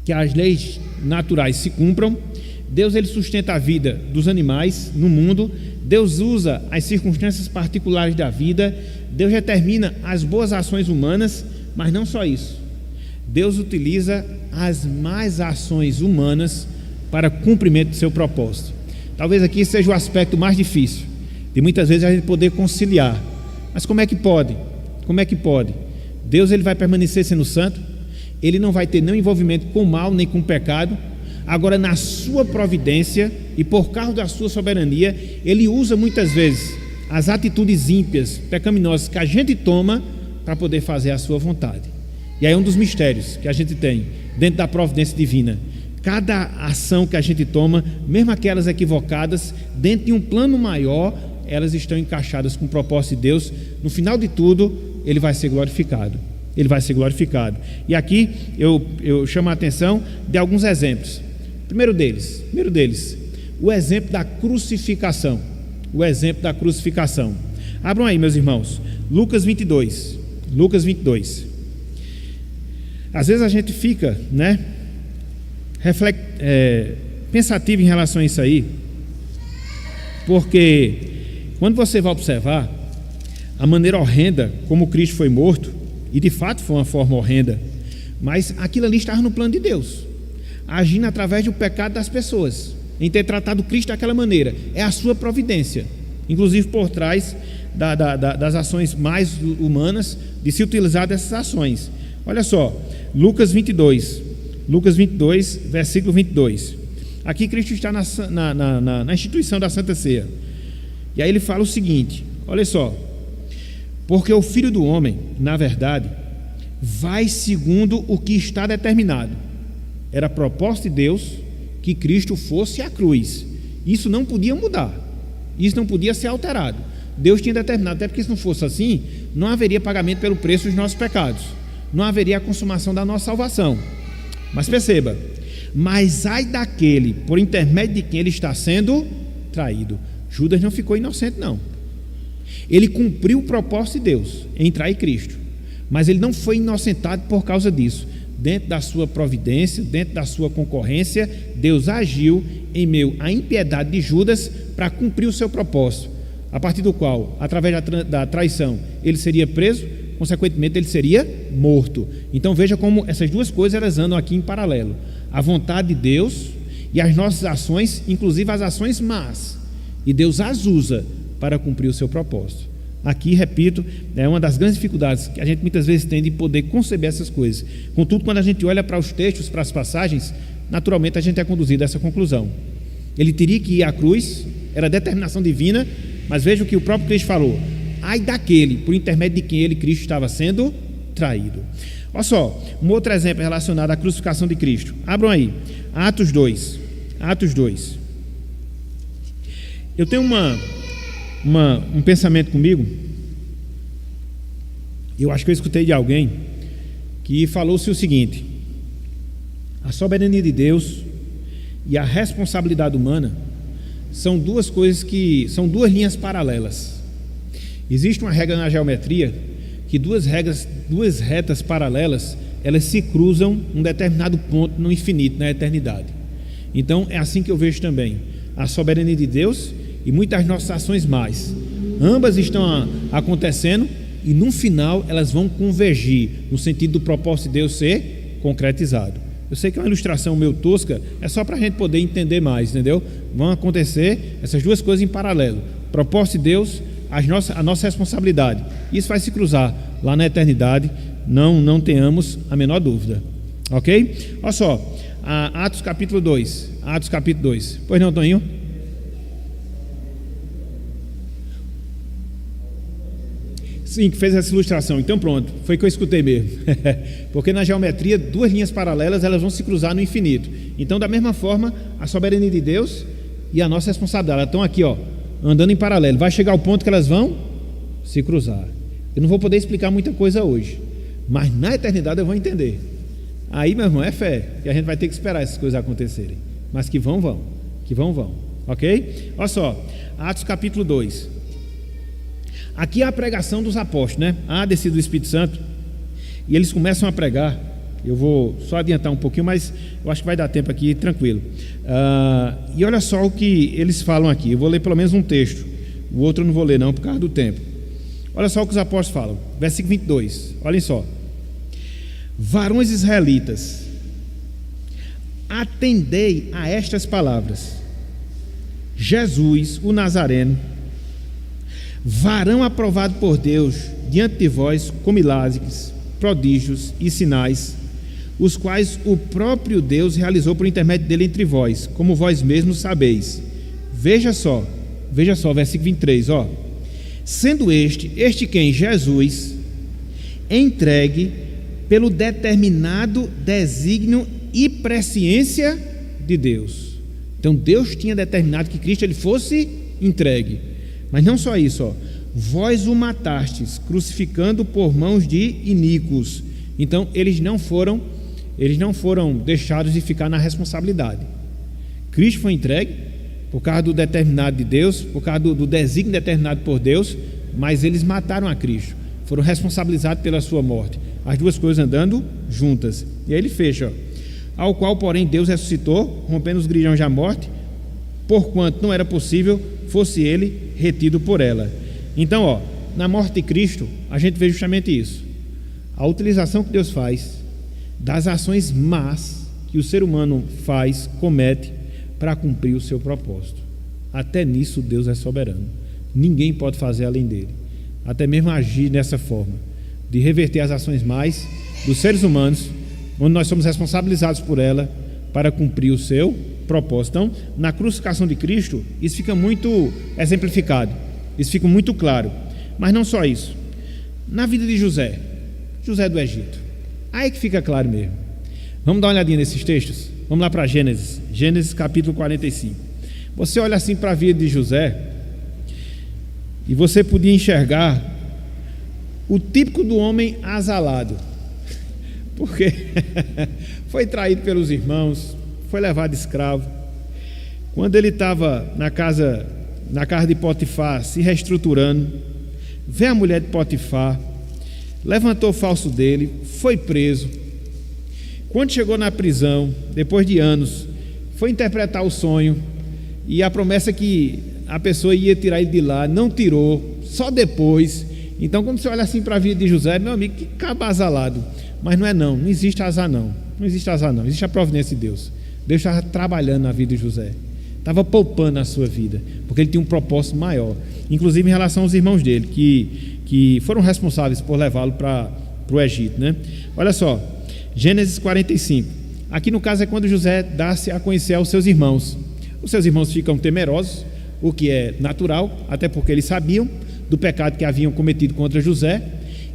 que as leis naturais se cumpram. Deus, Ele sustenta a vida dos animais no mundo. Deus usa as circunstâncias particulares da vida. Deus determina as boas ações humanas, mas não só isso. Deus utiliza as más ações humanas para cumprimento do seu propósito. Talvez aqui seja o aspecto mais difícil, de muitas vezes a gente poder conciliar. Mas como é que pode? Como é que pode? Deus, Ele vai permanecer sendo santo, Ele não vai ter nenhum envolvimento com o mal, nem com o pecado. Agora, na sua providência e por causa da sua soberania, Ele usa muitas vezes as atitudes ímpias, pecaminosas que a gente toma para poder fazer a sua vontade. E aí é um dos mistérios que a gente tem dentro da providência divina. Cada ação que a gente toma, mesmo aquelas equivocadas, dentro de um plano maior, elas estão encaixadas com o propósito de Deus. No final de tudo, Ele vai ser glorificado. Ele vai ser glorificado. E aqui eu chamo a atenção de alguns exemplos. Primeiro deles, o exemplo da crucificação. O exemplo da crucificação. Abram aí, meus irmãos, Lucas 22. Lucas 22. Às vezes a gente fica, pensativo em relação a isso aí, porque quando você vai observar a maneira horrenda como Cristo foi morto, e de fato foi uma forma horrenda, mas aquilo ali estava no plano de Deus, agindo através do pecado das pessoas, em ter tratado Cristo daquela maneira. É a sua providência, inclusive por trás das ações mais humanas, de se utilizar dessas ações. Olha só, Lucas 22, versículo 22. Aqui Cristo está na instituição da Santa Ceia, e aí ele fala o seguinte, olha só: porque o Filho do Homem, na verdade, vai segundo o que está determinado. Era propósito de Deus que Cristo fosse à cruz. Isso não podia mudar, isso não podia ser alterado. Deus tinha determinado, até porque se não fosse assim, não haveria pagamento pelo preço dos nossos pecados, não haveria a consumação da nossa salvação. Mas perceba: mas ai daquele por intermédio de quem ele está sendo traído. Judas não ficou inocente, não. Ele cumpriu o propósito de Deus em trair Cristo, mas ele não foi inocentado por causa disso. dentro da sua providência, dentro da sua concorrência, Deus agiu em meio à impiedade de Judas para cumprir o seu propósito, a partir do qual, através da traição, ele seria preso, consequentemente ele seria morto. Então veja como essas duas coisas elas andam aqui em paralelo: a vontade de Deus e as nossas ações, inclusive as ações más, e Deus as usa para cumprir o seu propósito. Aqui, repito, é uma das grandes dificuldades que a gente muitas vezes tem de poder conceber essas coisas. Contudo, quando a gente olha para os textos, para as passagens, naturalmente a gente é conduzido a essa conclusão. Ele teria que ir à cruz, era determinação divina, mas veja o que o próprio Cristo falou: ai daquele por intermédio de quem ele, Cristo, estava sendo traído. Olha só, um outro exemplo relacionado à crucificação de Cristo. Abram aí, Atos 2. Atos 2. Eu tenho um pensamento comigo. Eu acho que eu escutei de alguém que falou-se o seguinte: a soberania de Deus e a responsabilidade humana são duas coisas que são duas linhas paralelas. Existe uma regra na geometria que duas retas paralelas, elas se cruzam num determinado ponto no infinito, na eternidade. Então é assim que eu vejo também a soberania de Deus e muitas nossas ações mais. Ambas estão acontecendo e no final elas vão convergir no sentido do propósito de Deus ser concretizado. Eu sei que é uma ilustração meio tosca, é só para a gente poder entender mais, entendeu? Vão acontecer essas duas coisas em paralelo: propósito de Deus, a nossa responsabilidade. Isso vai se cruzar lá na eternidade, não tenhamos a menor dúvida. Ok? Olha só, Atos capítulo 2. Atos capítulo 2. Pois não, Toninho? Sim, que fez essa ilustração. Então pronto, foi que eu escutei mesmo. Porque na geometria, duas linhas paralelas, elas vão se cruzar no infinito. Então, da mesma forma, a soberania de Deus e a nossa responsabilidade, elas estão aqui, ó, andando em paralelo. Vai chegar o ponto que elas vão se cruzar. Eu não vou poder explicar muita coisa hoje, mas na eternidade eu vou entender. Aí, meu irmão, é fé, que a gente vai ter que esperar essas coisas acontecerem. Mas que vão. Ok? Olha só, Atos capítulo 2. Aqui é a pregação dos apóstolos, né? A descida do Espírito Santo. E eles começam a pregar. Eu vou só adiantar um pouquinho, mas eu acho que vai dar tempo aqui, tranquilo. E olha só o que eles falam aqui. Eu vou ler pelo menos um texto. O outro eu não vou ler não, por causa do tempo. Olha só o que os apóstolos falam. Versículo 22. Olhem só. Varões israelitas, atendei a estas palavras. Jesus, o Nazareno, varão aprovado por Deus diante de vós com milagres, prodígios e sinais, os quais o próprio Deus realizou por intermédio dele entre vós, como vós mesmos sabeis. Veja só, versículo 23, ó. Sendo este quem? Jesus, entregue pelo determinado desígnio e presciência de Deus. Então Deus tinha determinado que Cristo ele fosse entregue. Mas não só isso, ó. Vós o matastes, crucificando por mãos de iníquos. Então eles não foram deixados de ficar na responsabilidade. Cristo foi entregue por causa do determinado de Deus, por causa do desígnio determinado por Deus, mas eles mataram a Cristo, foram responsabilizados pela sua morte. As duas coisas andando juntas. E aí ele fecha, ó. Ao qual, porém, Deus ressuscitou, rompendo os grilhões da morte, porquanto não era possível fosse ele retido por ela. Então, ó, na morte de Cristo, a gente vê justamente isso. A utilização que Deus faz das ações más que o ser humano comete para cumprir o seu propósito. Até nisso Deus é soberano. Ninguém pode fazer além dele. Até mesmo agir dessa forma, de reverter as ações más dos seres humanos, onde nós somos responsabilizados por ela para cumprir o seu propósito. Então, na crucificação de Cristo, isso fica muito exemplificado, isso fica muito claro. Mas não só isso. Na vida de José do Egito, aí que fica claro mesmo. Vamos dar uma olhadinha nesses textos? Vamos lá para Gênesis capítulo 45. Você olha assim para a vida de José e você podia enxergar o típico do homem asalado, porque foi traído pelos irmãos, foi levado escravo. Quando ele estava na casa de Potifar, se reestruturando, vê a mulher de Potifar, levantou o falso dele, foi preso. Quando chegou na prisão, depois de anos, foi interpretar o sonho, e a promessa que a pessoa ia tirar ele de lá, não tirou, só depois. Então, quando você olha assim para a vida de José, meu amigo, que cabo azalado. Mas não existe azar não existe azar não, existe a providência de Deus. Deus estava trabalhando na vida de José, estava poupando a sua vida, porque ele tinha um propósito maior, inclusive em relação aos irmãos dele, que foram responsáveis por levá-lo para o Egito, né? Olha só, Gênesis 45, aqui no caso é quando José dá-se a conhecer aos seus irmãos. Os seus irmãos ficam temerosos, o que é natural, até porque eles sabiam do pecado que haviam cometido contra José,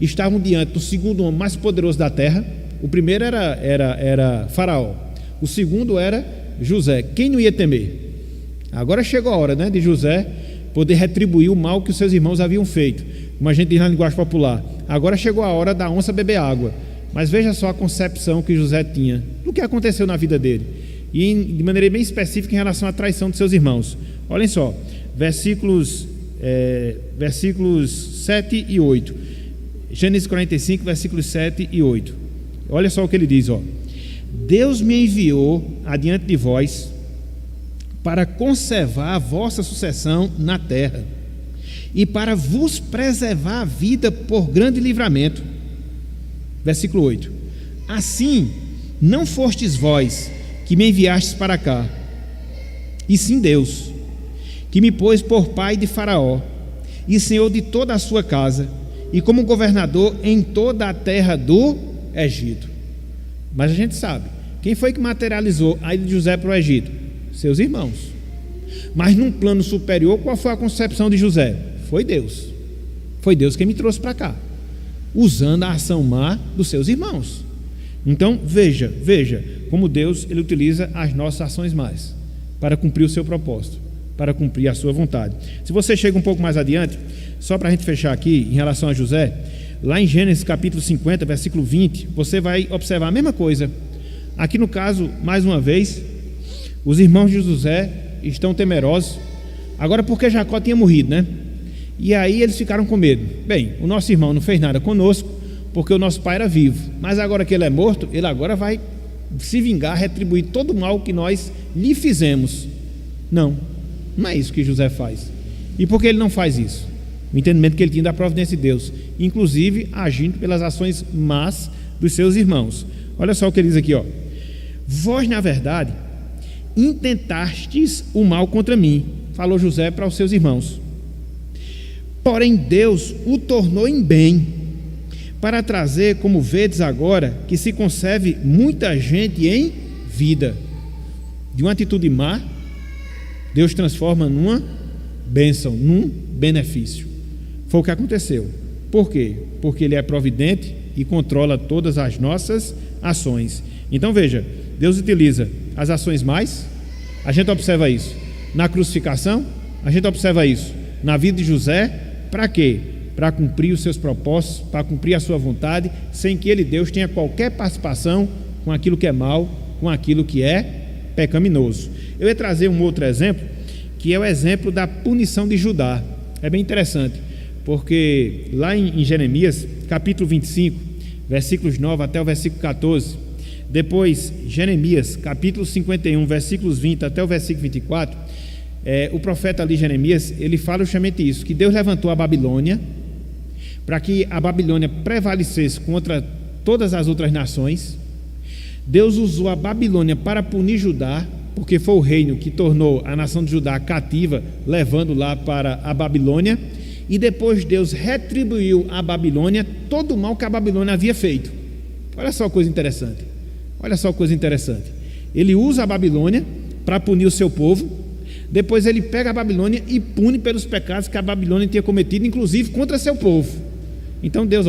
estavam diante do segundo homem mais poderoso da terra. O primeiro era Faraó, o segundo era José. Quem não ia temer? Agora chegou a hora, né, de José poder retribuir o mal que os seus irmãos haviam feito, como a gente diz na linguagem popular. Agora chegou a hora da onça beber água. Mas veja só a concepção que José tinha do que aconteceu na vida dele, e de maneira bem específica em relação à traição de seus irmãos. Olhem só, versículos 7 e 8, Gênesis 45, versículos 7 e 8. Olha só o que ele diz, ó: Deus me enviou adiante de vós para conservar a vossa sucessão na terra e para vos preservar a vida por grande livramento. Versículo 8: Assim não fostes vós que me enviastes para cá, e sim Deus, que me pôs por pai de Faraó e senhor de toda a sua casa, e como governador em toda a terra do Egito. Mas a gente sabe, quem foi que materializou a ida de José para o Egito? Seus irmãos. Mas num plano superior, qual foi a concepção de José? Foi Deus. Foi Deus quem me trouxe para cá, usando a ação má dos seus irmãos. Então veja como Deus ele utiliza as nossas ações más para cumprir o seu propósito, para cumprir a sua vontade. Se você chega um pouco mais adiante, só para a gente fechar aqui em relação a José, lá em Gênesis capítulo 50, versículo 20, você vai observar a mesma coisa. Aqui no caso, mais uma vez, os irmãos de José estão temerosos, agora porque Jacó tinha morrido, né? E aí eles ficaram com medo. Bem, o nosso irmão não fez nada conosco, porque o nosso pai era vivo, mas agora que ele é morto, ele agora vai se vingar, retribuir todo o mal que nós lhe fizemos. Não é isso que José faz. E por que ele não faz isso? O entendimento que ele tinha da providência de Deus, inclusive agindo pelas ações más dos seus irmãos. Olha só o que ele diz aqui, ó: Vós, na verdade, intentastes o mal contra mim, falou José para os seus irmãos, porém Deus o tornou em bem, para trazer, como vedes agora, que se conserve muita gente em vida. De uma atitude má, Deus transforma numa bênção, num benefício. Foi o que aconteceu. Por quê? Porque Ele é providente e controla todas as nossas ações. Então veja, Deus utiliza as ações mais, a gente observa isso na crucificação, a gente observa isso na vida de José. Para quê? Para cumprir os seus propósitos, para cumprir a sua vontade, sem que Ele, Deus, tenha qualquer participação com aquilo que é mal, com aquilo que é pecaminoso. Eu ia trazer um outro exemplo, que é o exemplo da punição de Judá. É bem interessante, porque lá em Jeremias, capítulo 25, versículos 9 até o versículo 14, depois Jeremias, capítulo 51, versículos 20 até o versículo 24, o profeta ali, Jeremias, ele fala justamente isso, que Deus levantou a Babilônia, para que a Babilônia prevalecesse contra todas as outras nações. Deus usou a Babilônia para punir Judá, porque foi o reino que tornou a nação de Judá cativa, levando lá para a Babilônia, e depois Deus retribuiu à Babilônia todo o mal que a Babilônia havia feito. Olha só a coisa interessante, ele usa a Babilônia para punir o seu povo, depois ele pega a Babilônia e pune pelos pecados que a Babilônia tinha cometido, inclusive contra seu povo. Então Deus,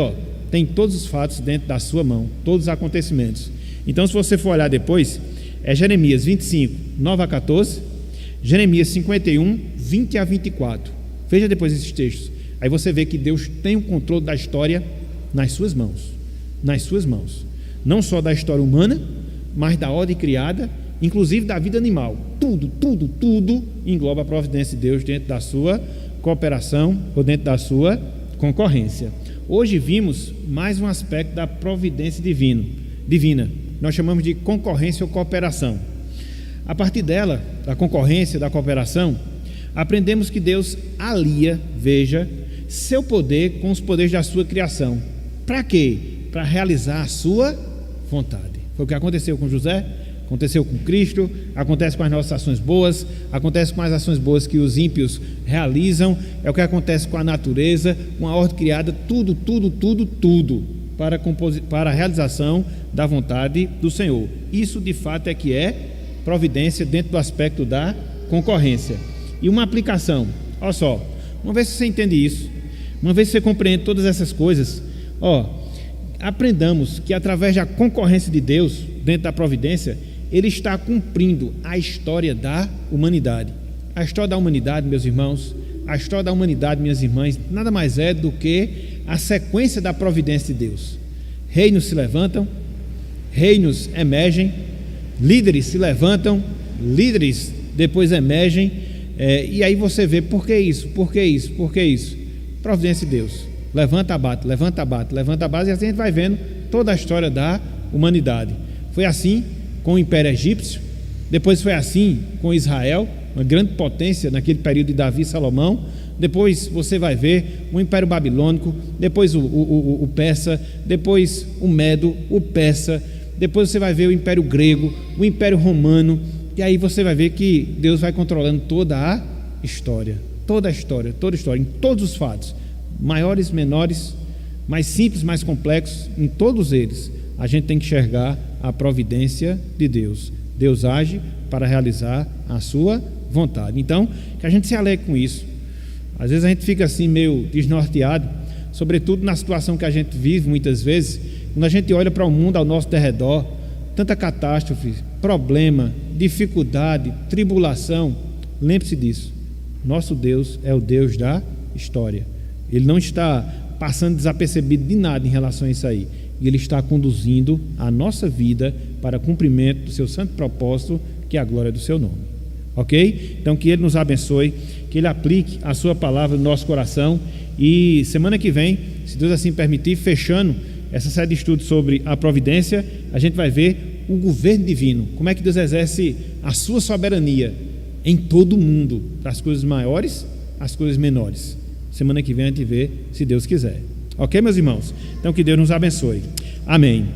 tem todos os fatos dentro da sua mão, todos os acontecimentos. Então, se você for olhar depois, é Jeremias 25, 9 a 14, Jeremias 51, 20 a 24. Veja depois esses textos. Aí você vê que Deus tem o controle da história nas suas mãos. Não só da história humana, mas da ordem criada, inclusive da vida animal. Tudo engloba a providência de Deus dentro da sua cooperação ou dentro da sua concorrência. Hoje vimos mais um aspecto da providência divina. nós chamamos de concorrência ou cooperação. A partir dela, da concorrência, da cooperação, aprendemos que Deus alia, veja, seu poder com os poderes da sua criação. Para quê? Para realizar a sua vontade. Foi o que aconteceu com José, aconteceu com Cristo, acontece com as nossas ações boas, acontece com as ações boas que os ímpios realizam, é o que acontece com a natureza, com a ordem criada, tudo para a realização da vontade do Senhor. Isso de fato é que é providência dentro do aspecto da concorrência. E uma aplicação, olha só, uma vez que você entende isso, uma vez que você compreende todas essas coisas, aprendamos que através da concorrência de Deus, dentro da providência, Ele está cumprindo a história da humanidade. A história da humanidade, meus irmãos, a história da humanidade, minhas irmãs, nada mais é do que a sequência da providência de Deus. Reinos se levantam, reinos emergem, líderes se levantam, líderes depois emergem, e aí você vê por que isso, por que isso, por que isso? Providência de Deus. Levanta, abate, levanta, abate, levanta, abate, e assim a gente vai vendo toda a história da humanidade. Foi assim com o Império Egípcio, depois foi assim com Israel, uma grande potência naquele período de Davi e Salomão. Depois você vai ver o Império Babilônico, depois o Persa, depois o Medo, o Persa, depois você vai ver o Império Grego, o Império Romano, e aí você vai ver que Deus vai controlando toda a história, em todos os fatos, maiores, menores, mais simples, mais complexos, em todos eles, a gente tem que enxergar a providência de Deus. Deus age para realizar a sua vontade. Então, que a gente se alegre com isso. Às vezes a gente fica assim meio desnorteado, sobretudo na situação que a gente vive muitas vezes, quando a gente olha para o mundo ao nosso derredor, tanta catástrofe, problema, dificuldade, tribulação. Lembre-se disso. Nosso Deus é o Deus da história. Ele não está passando desapercebido de nada em relação a isso aí. E Ele está conduzindo a nossa vida para cumprimento do seu santo propósito, que é a glória do seu nome. Ok? Então que Ele nos abençoe, que Ele aplique a sua palavra no nosso coração, e semana que vem, se Deus assim permitir, fechando essa série de estudos sobre a providência, a gente vai ver o governo divino, como é que Deus exerce a sua soberania em todo o mundo, das coisas maiores às coisas menores. Semana que vem a gente vê, se Deus quiser. Ok, meus irmãos? Então que Deus nos abençoe. Amém.